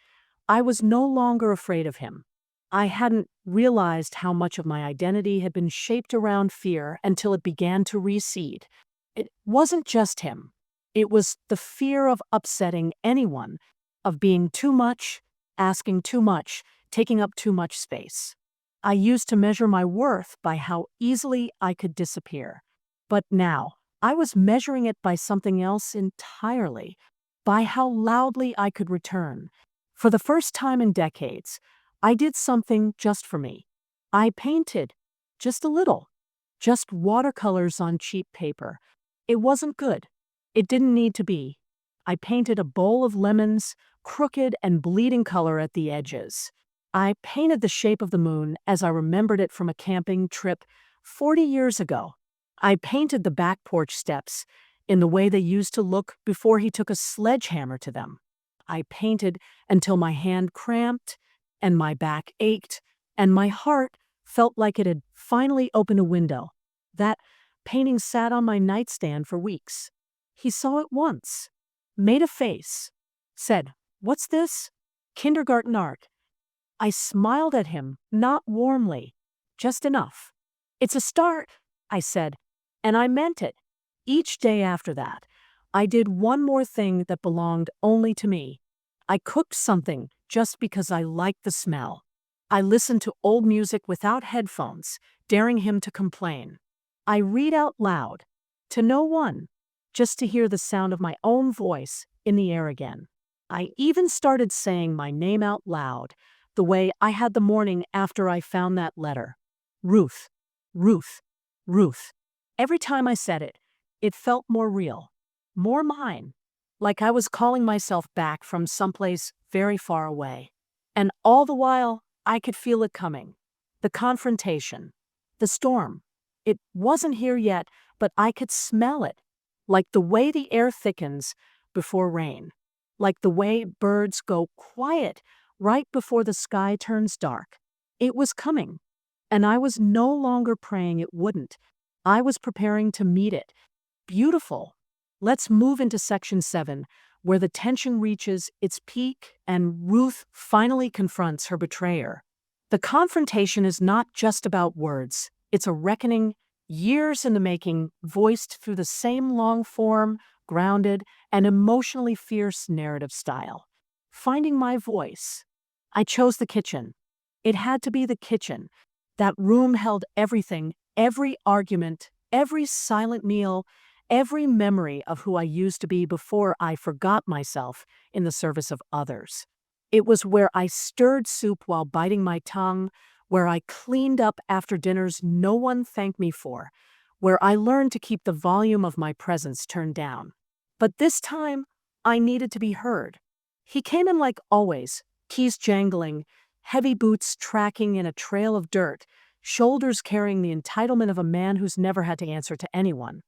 I was no longer afraid of him. I hadn't realized how much of my identity had been shaped around fear until it began to recede. It wasn't just him. It was the fear of upsetting anyone, of being too much, asking too much, taking up too much space. I used to measure my worth by how easily I could disappear. But now, I was measuring it by something else entirely, by how loudly I could return. For the first time in decades, I did something just for me. I painted, just a little, just watercolors on cheap paper. It wasn't good. It didn't need to be. I painted a bowl of lemons, crooked and bleeding color at the edges. I painted the shape of the moon as I remembered it from a camping trip 40 years ago. I painted the back porch steps in the way they used to look before he took a sledgehammer to them. I painted until my hand cramped, and my back ached, and my heart felt like it had finally opened a window. That painting sat on my nightstand for weeks. He saw it once, made a face, said, "What's this?" "Kindergarten art." I smiled at him, not warmly, just enough. "It's a start," I said, and I meant it. Each day after that, I did one more thing that belonged only to me. I cooked something just because I liked the smell. I listened to old music without headphones, daring him to complain. I read out loud, to no one, just to hear the sound of my own voice in the air again. I even started saying my name out loud, the way I had the morning after I found that letter. Ruth, Ruth, Ruth. Every time I said it, it felt more real, more mine, like I was calling myself back from someplace very far away. And all the while, I could feel it coming. The confrontation, the storm. It wasn't here yet, but I could smell it, like the way the air thickens before rain, like the way birds go quiet right before the sky turns dark. It was coming, and I was no longer praying it wouldn't. I was preparing to meet it. Beautiful. Let's move into section 7, where the tension reaches its peak and Ruth finally confronts her betrayer. The confrontation is not just about words, it's a reckoning, years in the making, voiced through the same long form, grounded, and emotionally fierce narrative style. Finding my voice. I chose the kitchen. It had to be the kitchen. That room held everything, every argument, every silent meal, every memory of who I used to be before I forgot myself in the service of others. It was where I stirred soup while biting my tongue, where I cleaned up after dinners no one thanked me for, where I learned to keep the volume of my presence turned down. But this time, I needed to be heard. He came in like always, keys jangling, heavy boots tracking in a trail of dirt, shoulders carrying the entitlement of a man who's never had to answer to anyone.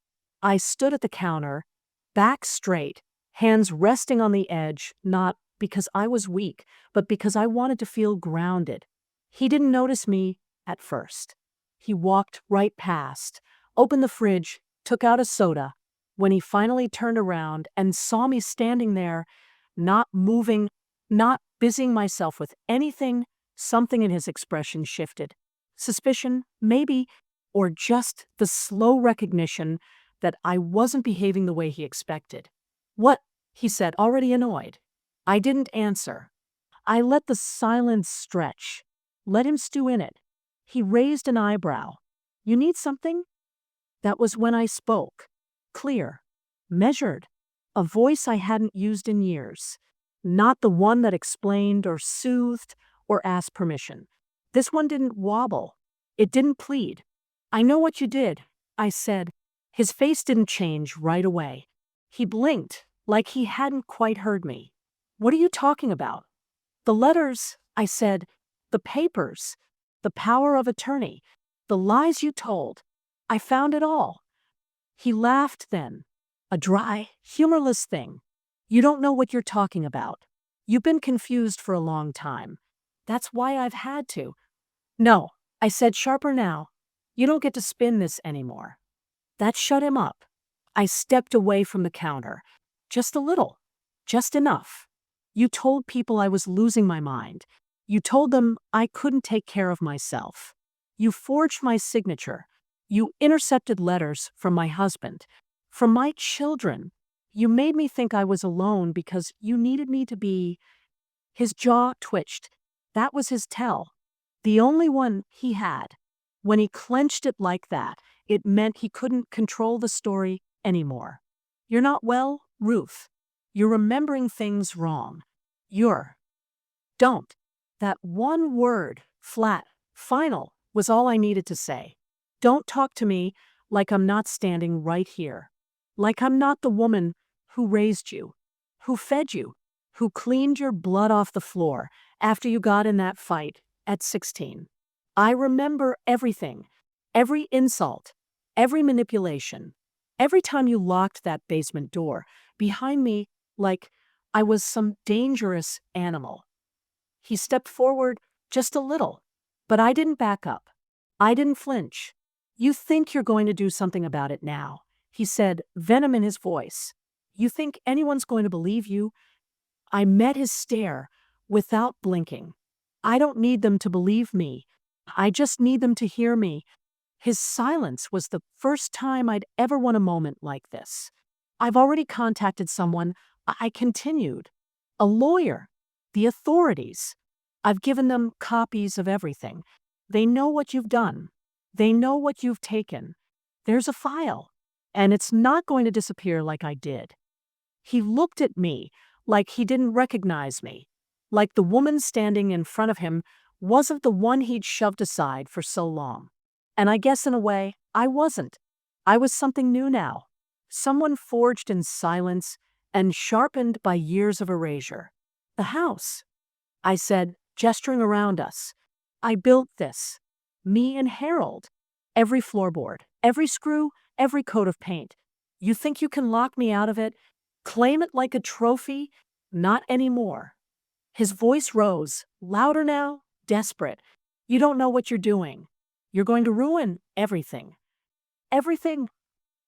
I stood at the counter, back straight, hands resting on the edge, not because I was weak, but because I wanted to feel grounded. He didn't notice me at first. He walked right past, opened the fridge, took out a soda. When he finally turned around and saw me standing there, not moving, not busying myself with anything, something in his expression shifted. Suspicion, maybe, or just the slow recognition that I wasn't behaving the way he expected. "What?" he said, already annoyed. I didn't answer. I let the silence stretch, let him stew in it. He raised an eyebrow. "You need something?" That was when I spoke. Clear, measured, a voice I hadn't used in years. Not the one that explained or soothed or asked permission. This one didn't wobble. It didn't plead. "I know what you did," I said. His face didn't change right away. He blinked, like he hadn't quite heard me. "What are you talking about?" "The letters," I said. "The papers. The power of attorney. The lies you told. I found it all." He laughed then. A dry, humorless thing. "You don't know what you're talking about. You've been confused for a long time. That's why I've had to." "No," I said sharper now. "You don't get to spin this anymore." That shut him up. I stepped away from the counter. "Just a little. Just enough. You told people I was losing my mind. You told them I couldn't take care of myself. You forged my signature. You intercepted letters from my husband, from my children. You made me think I was alone because you needed me to be." His jaw twitched. That was his tell. The only one he had. When he clenched it like that, it meant he couldn't control the story anymore. "You're not well, Ruth. You're remembering things wrong. You're. Don't." That one word, flat, final, was all I needed to say. Don't talk to me like I'm not standing right here. Like I'm not the woman who raised you, who fed you, who cleaned your blood off the floor after you got in that fight at 16. I remember everything, every insult, every manipulation, every time you locked that basement door behind me like I was some dangerous animal. He stepped forward just a little, but I didn't back up. I didn't flinch. "You think you're going to do something about it now," he said, venom in his voice. "You think anyone's going to believe you?" I met his stare without blinking. "I don't need them to believe me. I just need them to hear me." His silence was the first time I'd ever won a moment like this. "I've already contacted someone," I continued. "A lawyer. The authorities. I've given them copies of everything. They know what you've done. They know what you've taken. There's a file. And it's not going to disappear like I did." He looked at me like he didn't recognize me, like the woman standing in front of him wasn't the one he'd shoved aside for so long. And I guess in a way, I wasn't. I was something new now. Someone forged in silence and sharpened by years of erasure. "The house," I said, gesturing around us. "I built this. Me and Harold. Every floorboard, every screw, every coat of paint. You think you can lock me out of it? Claim it like a trophy? Not anymore." His voice rose, louder now, desperate. "You don't know what you're doing. You're going to ruin everything." "Everything?"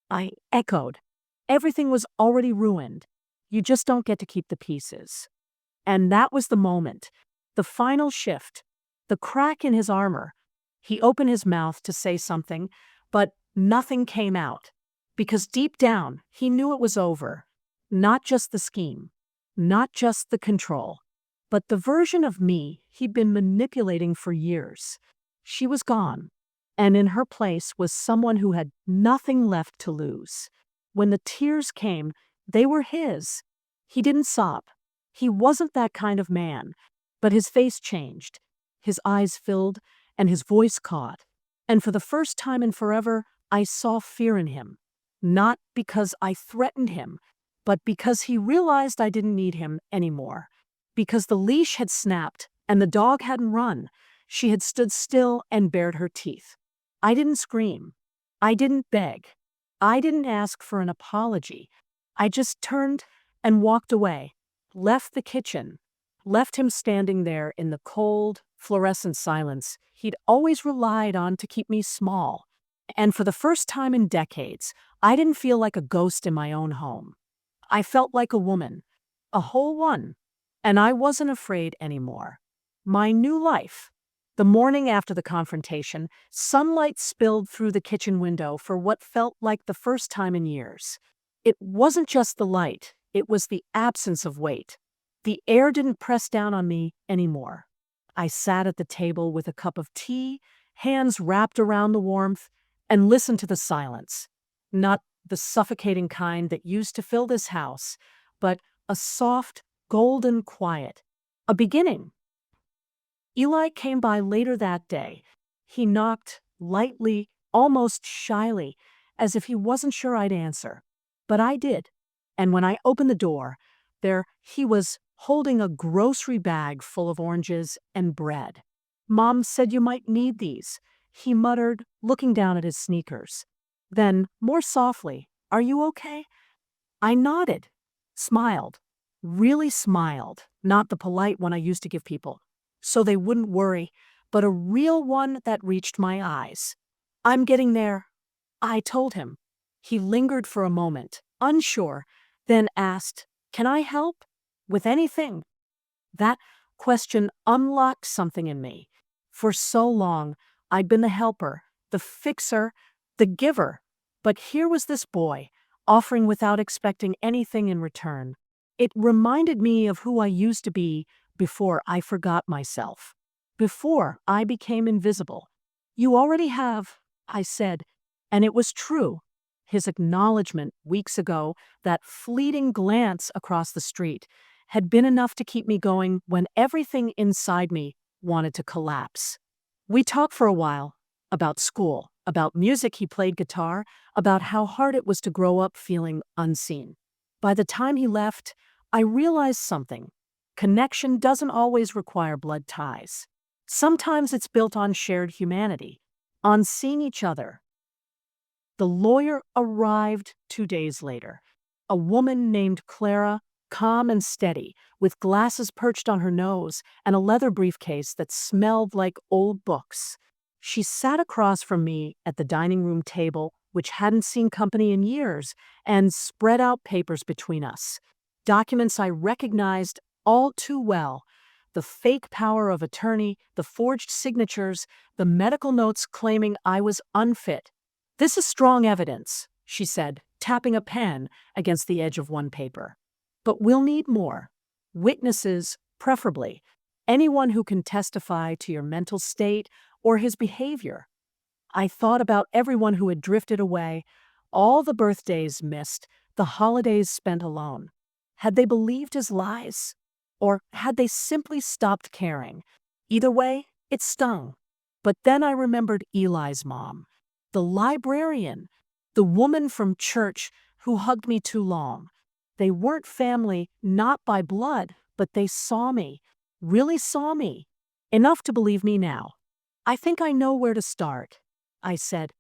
I echoed. Everything was already ruined. You just don't get to keep the pieces. And that was the moment. The final shift. The crack in his armor. He opened his mouth to say something, but nothing came out. Because deep down, he knew it was over. Not just the scheme. Not just the control. But the version of me he'd been manipulating for years. She was gone. And in her place was someone who had nothing left to lose. When the tears came, they were his. He didn't sob. He wasn't that kind of man. But his face changed. His eyes filled, and his voice caught. And for the first time in forever, I saw fear in him. Not because I threatened him, but because he realized I didn't need him anymore. Because the leash had snapped, and the dog hadn't run. She had stood still and bared her teeth. I didn't scream. I didn't beg. I didn't ask for an apology. I just turned and walked away, left the kitchen, left him standing there in the cold, fluorescent silence he'd always relied on to keep me small. And for the first time in decades, I didn't feel like a ghost in my own home. I felt like a woman, a whole one, and I wasn't afraid anymore. My new life. The morning after the confrontation, sunlight spilled through the kitchen window for what felt like the first time in years. It wasn't just the light, it was the absence of weight. The air didn't press down on me anymore. I sat at the table with a cup of tea, hands wrapped around the warmth, and listened to the silence. Not the suffocating kind that used to fill this house, but a soft, golden quiet. A beginning. Eli came by later that day. He knocked lightly, almost shyly, as if he wasn't sure I'd answer. But I did. And when I opened the door, there he was holding a grocery bag full of oranges and bread. "Mom said you might need these," he muttered, looking down at his sneakers. Then, more softly, "Are you okay?" I nodded, smiled, really smiled, not the polite one I used to give people, so they wouldn't worry, but a real one that reached my eyes. "I'm getting there," I told him. He lingered for a moment, unsure, then asked, "Can I help? With anything?" That question unlocked something in me. For so long, I'd been the helper, the fixer, the giver. But here was this boy, offering without expecting anything in return. It reminded me of who I used to be before I forgot myself, before I became invisible. "You already have," I said, and it was true. His acknowledgement weeks ago, that fleeting glance across the street, had been enough to keep me going when everything inside me wanted to collapse. We talked for a while about school, about music. He played guitar, about how hard it was to grow up feeling unseen. By the time he left, I realized something. Connection doesn't always require blood ties. Sometimes it's built on shared humanity, on seeing each other. The lawyer arrived 2 days later. A woman named Clara, calm and steady, with glasses perched on her nose and a leather briefcase that smelled like old books. She sat across from me at the dining room table, which hadn't seen company in years, and spread out papers between us. Documents I recognized all too well. The fake power of attorney, the forged signatures, the medical notes claiming I was unfit. "This is strong evidence," she said, tapping a pen against the edge of one paper. "But we'll need more. Witnesses, preferably. Anyone who can testify to your mental state or his behavior." I thought about everyone who had drifted away, all the birthdays missed, the holidays spent alone. Had they believed his lies? Or had they simply stopped caring? Either way, it stung. But then I remembered Eli's mom, the librarian, the woman from church who hugged me too long. They weren't family, not by blood, but they saw me, really saw me, enough to believe me now. "I think I know where to start," I said.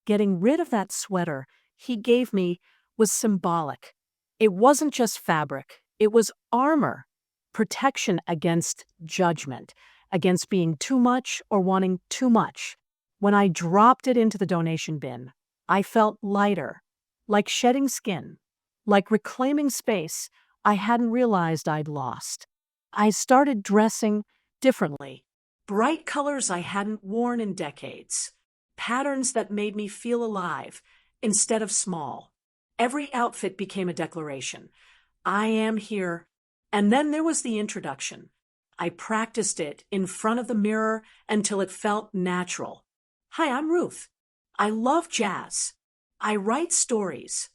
Getting rid of that sweater he gave me was symbolic. It wasn't just fabric, it was armor, protection against judgment, against being too much or wanting too much. When I dropped it into the donation bin, I felt lighter, like shedding skin. like reclaiming space I hadn't realized I'd lost. I started dressing differently. Bright colors I hadn't worn in decades. Patterns that made me feel alive instead of small. Every outfit became a declaration. I am here. And then there was the introduction. I practiced it in front of the mirror until it felt natural. Hi, I'm Ruth. I love jazz. I write stories.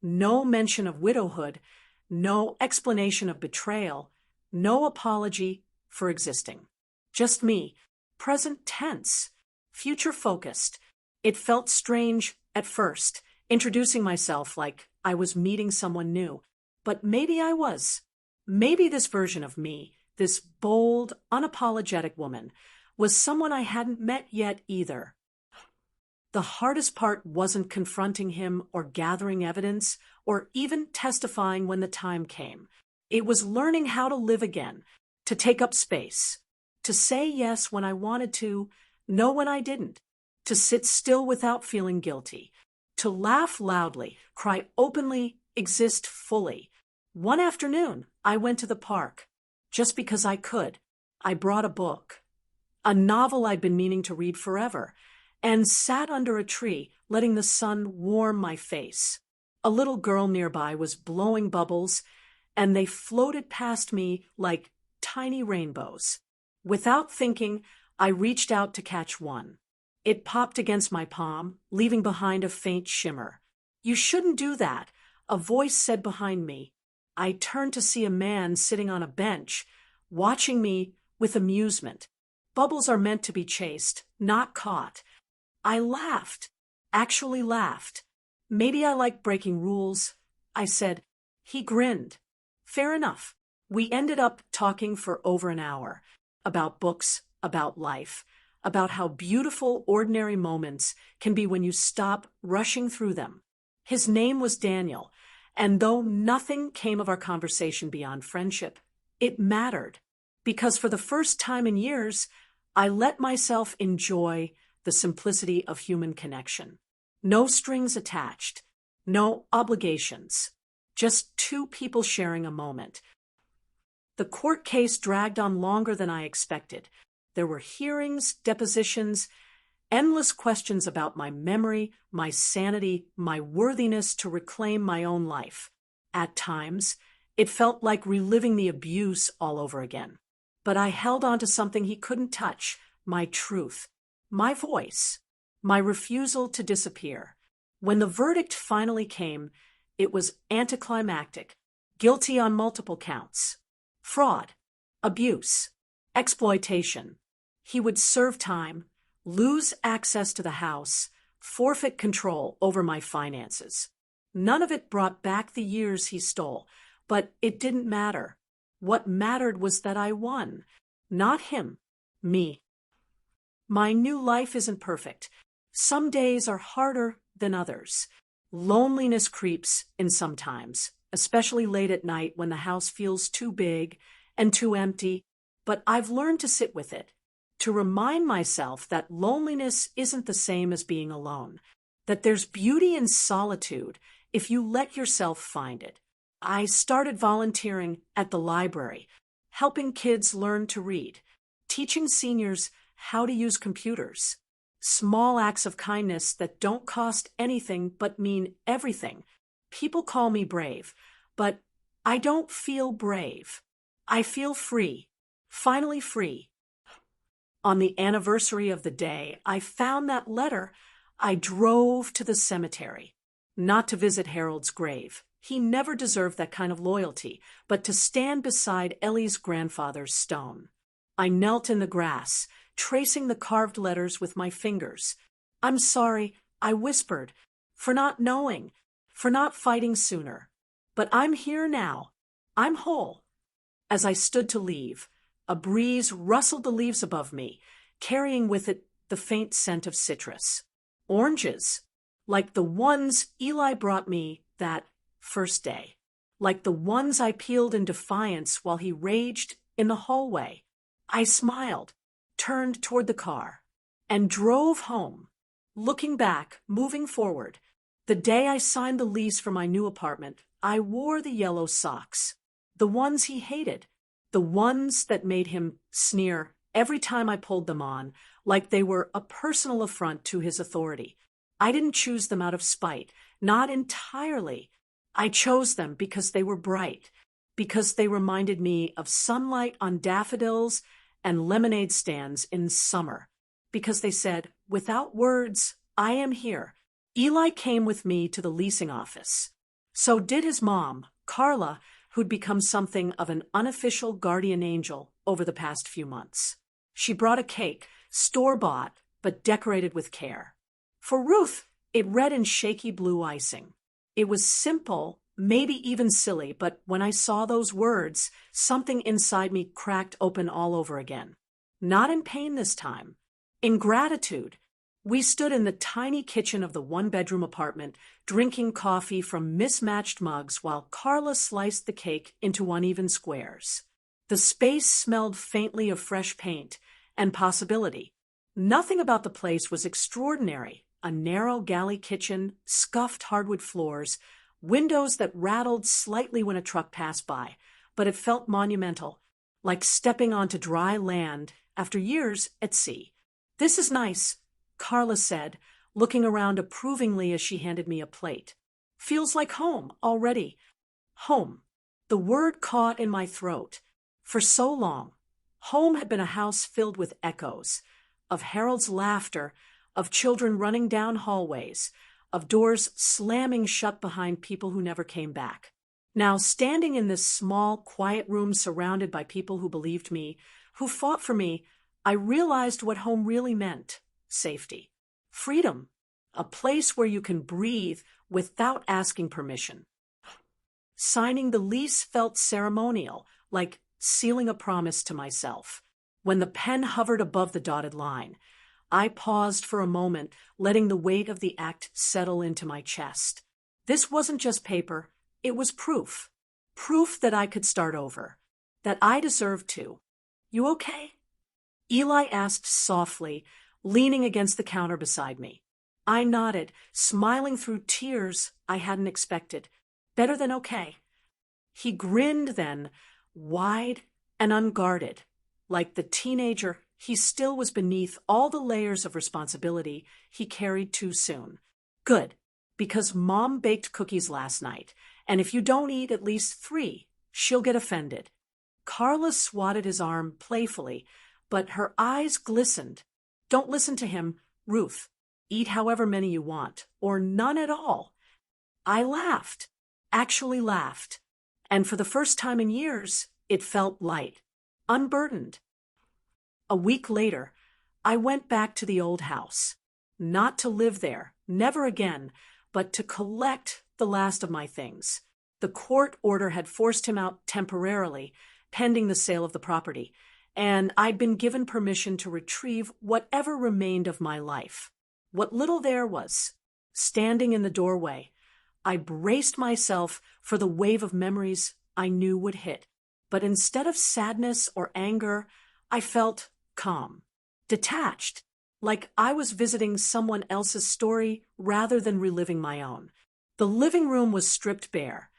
No mention of widowhood, no explanation of betrayal, no apology for existing. Just me, present tense, future focused. It felt strange at first, introducing myself like I was meeting someone new. But maybe I was. Maybe this version of me, this bold, unapologetic woman, was someone I hadn't met yet either. The hardest part wasn't confronting him or gathering evidence or even testifying when the time came. It was learning how to live again, to take up space, to say yes when I wanted to, no when I didn't, to sit still without feeling guilty, to laugh loudly, cry openly, exist fully. One afternoon, I went to the park, just because I could. I brought a book, a novel I'd been meaning to read forever, and sat under a tree, letting the sun warm my face. A little girl nearby was blowing bubbles, and they floated past me like tiny rainbows. Without thinking, I reached out to catch one. It popped against my palm, leaving behind a faint shimmer. "You shouldn't do that," a voice said behind me. I turned to see a man sitting on a bench, watching me with amusement. Bubbles are meant to be chased, not caught. I laughed, actually laughed. "Maybe I like breaking rules," I said. He grinned. Fair enough. We ended up talking for over an hour, about books, about life, about how beautiful ordinary moments can be when you stop rushing through them. His name was Daniel, and though nothing came of our conversation beyond friendship, it mattered, because for the first time in years, I let myself enjoy the simplicity of human connection. No strings attached, no obligations, just two people sharing a moment. The court case dragged on longer than I expected. There were hearings, depositions, endless questions about my memory, my sanity, my worthiness to reclaim my own life. At times, it felt like reliving the abuse all over again. But I held on to something he couldn't touch, my truth, my voice, my refusal to disappear. When the verdict finally came, it was anticlimactic, guilty on multiple counts. Fraud, abuse, exploitation. He would serve time, lose access to the house, forfeit control over my finances. None of it brought back the years he stole, but it didn't matter. What mattered was that I won, not him, me. My new life isn't perfect. Some days are harder than others. Loneliness creeps in sometimes, especially late at night when the house feels too big and too empty, but I've learned to sit with it, to remind myself that loneliness isn't the same as being alone, that there's beauty in solitude if you let yourself find it. I started volunteering at the library, helping kids learn to read, teaching seniors how to use computers. Small acts of kindness that don't cost anything but mean everything. People call me brave, but I don't feel brave. I feel free, finally free. On the anniversary of the day I found that letter, I drove to the cemetery, not to visit Harold's grave. He never deserved that kind of loyalty, but to stand beside Ellie's grandfather's stone. I knelt in the grass, tracing the carved letters with my fingers. "I'm sorry," I whispered, "for not knowing, for not fighting sooner. But I'm here now. I'm whole." As I stood to leave, a breeze rustled the leaves above me, carrying with it the faint scent of citrus. Oranges, like the ones Eli brought me that first day, like the ones I peeled in defiance while he raged in the hallway. I smiled, turned toward the car, and drove home, looking back, moving forward, The day I signed the lease for my new apartment, I wore the yellow socks. The ones he hated. The ones that made him sneer every time I pulled them on, like they were a personal affront to his authority. I didn't choose them out of spite, not entirely. I chose them because they were bright, because they reminded me of sunlight on daffodils and lemonade stands in summer, because they said, without words, I am here. Eli came with me to the leasing office. So did his mom, Carla, who'd become something of an unofficial guardian angel over the past few months. She brought a cake, store-bought, but decorated with care. For Ruth, it read in shaky blue icing. It was simple, maybe even silly, but when I saw those words, something inside me cracked open all over again. Not in pain this time. In gratitude. We stood in the tiny kitchen of the one-bedroom apartment, drinking coffee from mismatched mugs while Carla sliced the cake into uneven squares. The space smelled faintly of fresh paint and possibility. Nothing about the place was extraordinary. A narrow galley kitchen, scuffed hardwood floors, windows that rattled slightly when a truck passed by, but it felt monumental, like stepping onto dry land after years at sea. "This is nice," Carla said, looking around approvingly as she handed me a plate. "Feels like home already." Home. The word caught in my throat. For so long, home had been a house filled with echoes, of Harold's laughter, of children running down hallways, of doors slamming shut behind people who never came back. Now, standing in this small, quiet room surrounded by people who believed me, who fought for me, I realized what home really meant. Safety. Freedom. A place where you can breathe without asking permission. Signing the lease felt ceremonial, like sealing a promise to myself. When the pen hovered above the dotted line, I paused for a moment, letting the weight of the act settle into my chest. This wasn't just paper, it was proof. Proof that I could start over. That I deserved to. "You okay?" Eli asked softly, leaning against the counter beside me. I nodded, smiling through tears I hadn't expected. "Better than okay." He grinned then, wide and unguarded, like the teenager he still was beneath all the layers of responsibility he carried too soon. "Good, because Mom baked cookies last night, and if you don't eat at least 3, she'll get offended." Carla swatted his arm playfully, but her eyes glistened. "Don't listen to him, Ruth. Eat however many you want, or none at all." I laughed, actually laughed, and for the first time in years, it felt light, unburdened. A week later, I went back to the old house, not to live there, never again, but to collect the last of my things. The court order had forced him out temporarily, pending the sale of the property, and I'd been given permission to retrieve whatever remained of my life. What little there was. Standing in the doorway, I braced myself for the wave of memories I knew would hit. But instead of sadness or anger, I felt calm, detached, like I was visiting someone else's story rather than reliving my own. The living room was stripped bare,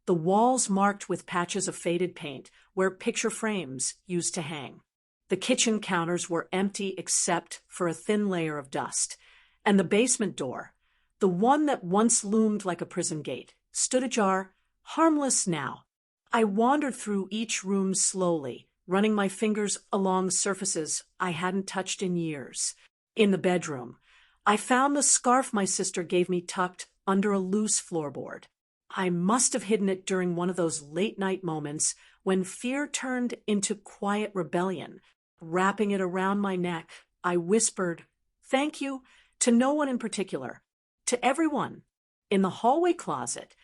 the walls marked with patches of faded paint where picture frames used to hang. The kitchen counters were empty except for a thin layer of dust, and the basement door, the one that once loomed like a prison gate, stood ajar, harmless now. I wandered through each room slowly, running my fingers along surfaces I hadn't touched in years. In the bedroom, I found the scarf my sister gave me tucked under a loose floorboard. I must have hidden it during one of those late-night moments when fear turned into quiet rebellion. Wrapping it around my neck, I whispered, "Thank you," to no one in particular, to everyone. In the hallway closet,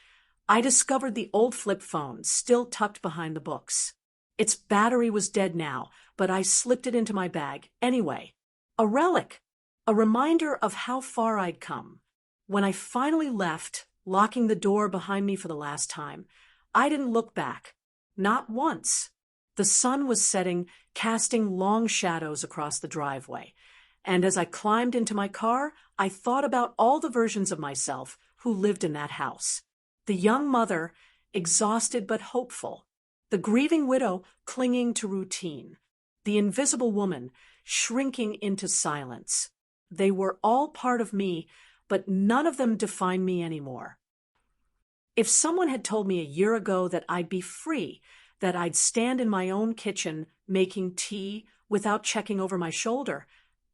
I discovered the old flip phone still tucked behind the books. Its battery was dead now, but I slipped it into my bag anyway. A relic, a reminder of how far I'd come. When I finally left, locking the door behind me for the last time, I didn't look back. Not once. The sun was setting, casting long shadows across the driveway. And as I climbed into my car, I thought about all the versions of myself who lived in that house. The young mother, exhausted but hopeful. The grieving widow clinging to routine. The invisible woman shrinking into silence. They were all part of me, but none of them defined me anymore. If someone had told me a year ago that I'd be free, that I'd stand in my own kitchen making tea without checking over my shoulder,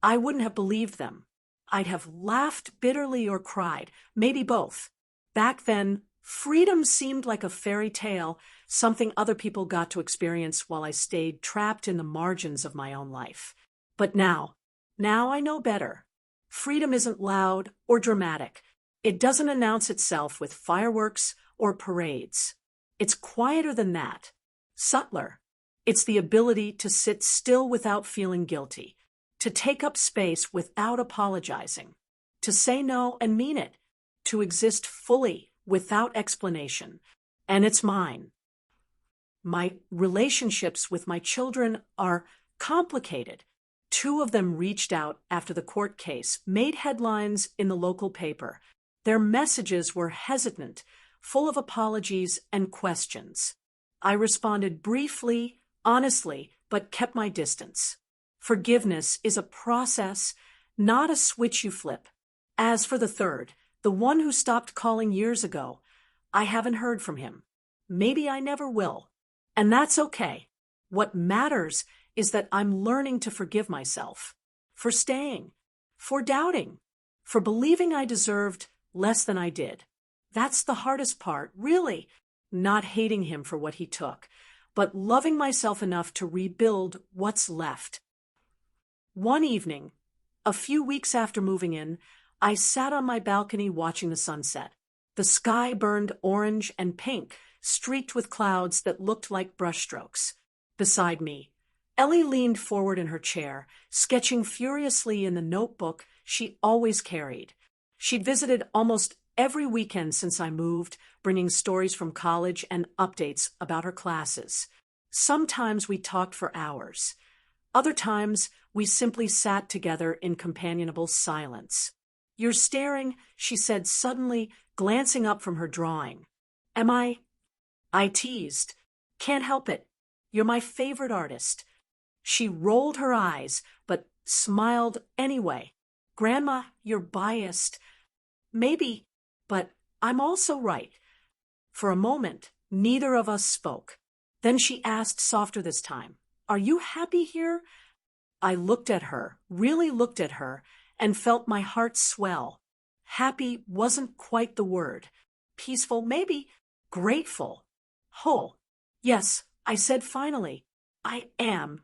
I wouldn't have believed them. I'd have laughed bitterly or cried, maybe both. Back then, freedom seemed like a fairy tale, something other people got to experience while I stayed trapped in the margins of my own life. But now I know better. Freedom isn't loud or dramatic. It doesn't announce itself with fireworks or parades. It's quieter than that, subtler. It's the ability to sit still without feeling guilty, to take up space without apologizing, to say no and mean it, to exist fully without explanation. And it's mine. My relationships with my children are complicated. 2 of them reached out after the court case, made headlines in the local paper. Their messages were hesitant, full of apologies and questions. I responded briefly, honestly, but kept my distance. Forgiveness is a process, not a switch you flip. As for the third, the one who stopped calling years ago, I haven't heard from him. Maybe I never will. And that's okay. What matters is that I'm learning to forgive myself for staying, for doubting, for believing I deserved less than I did. That's the hardest part, really, not hating him for what he took, but loving myself enough to rebuild what's left. One evening, a few weeks after moving in, I sat on my balcony watching the sunset. The sky burned orange and pink, streaked with clouds that looked like brushstrokes. Beside me, Ellie leaned forward in her chair, sketching furiously in the notebook she always carried. She'd visited almost every weekend since I moved, bringing stories from college and updates about her classes. Sometimes we talked for hours. Other times, we simply sat together in companionable silence. "You're staring," she said suddenly, glancing up from her drawing. "Am I?" I teased. "Can't help it. You're my favorite artist." She rolled her eyes, but smiled anyway. "Grandma, you're biased." "Maybe, but I'm also right." For a moment, neither of us spoke. Then she asked softer this time, "Are you happy here?" I looked at her, really looked at her, and felt my heart swell. Happy wasn't quite the word. Peaceful, maybe. Grateful. Whole. "Yes," I said finally. "I am."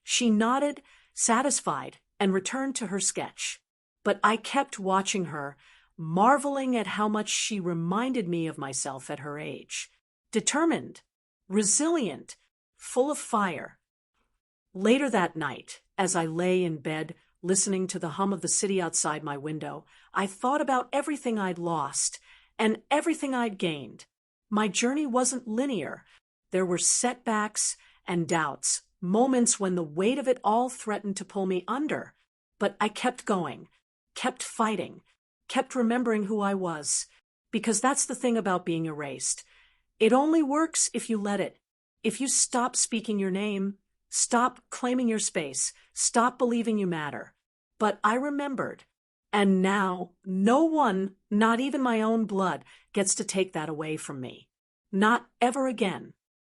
She nodded, satisfied, and returned to her sketch. But I kept watching her, marveling at how much she reminded me of myself at her age. Determined, resilient, full of fire. Later that night, as I lay in bed, listening to the hum of the city outside my window, I thought about everything I'd lost and everything I'd gained. My journey wasn't linear. There were setbacks and doubts, moments when the weight of it all threatened to pull me under. But I kept going, kept fighting, kept remembering who I was. Because that's the thing about being erased. It only works if you let it. If you stop speaking your name, stop claiming your space, stop believing you matter. But I remembered. And now, no one, not even my own blood, gets to take that away from me. Not ever again.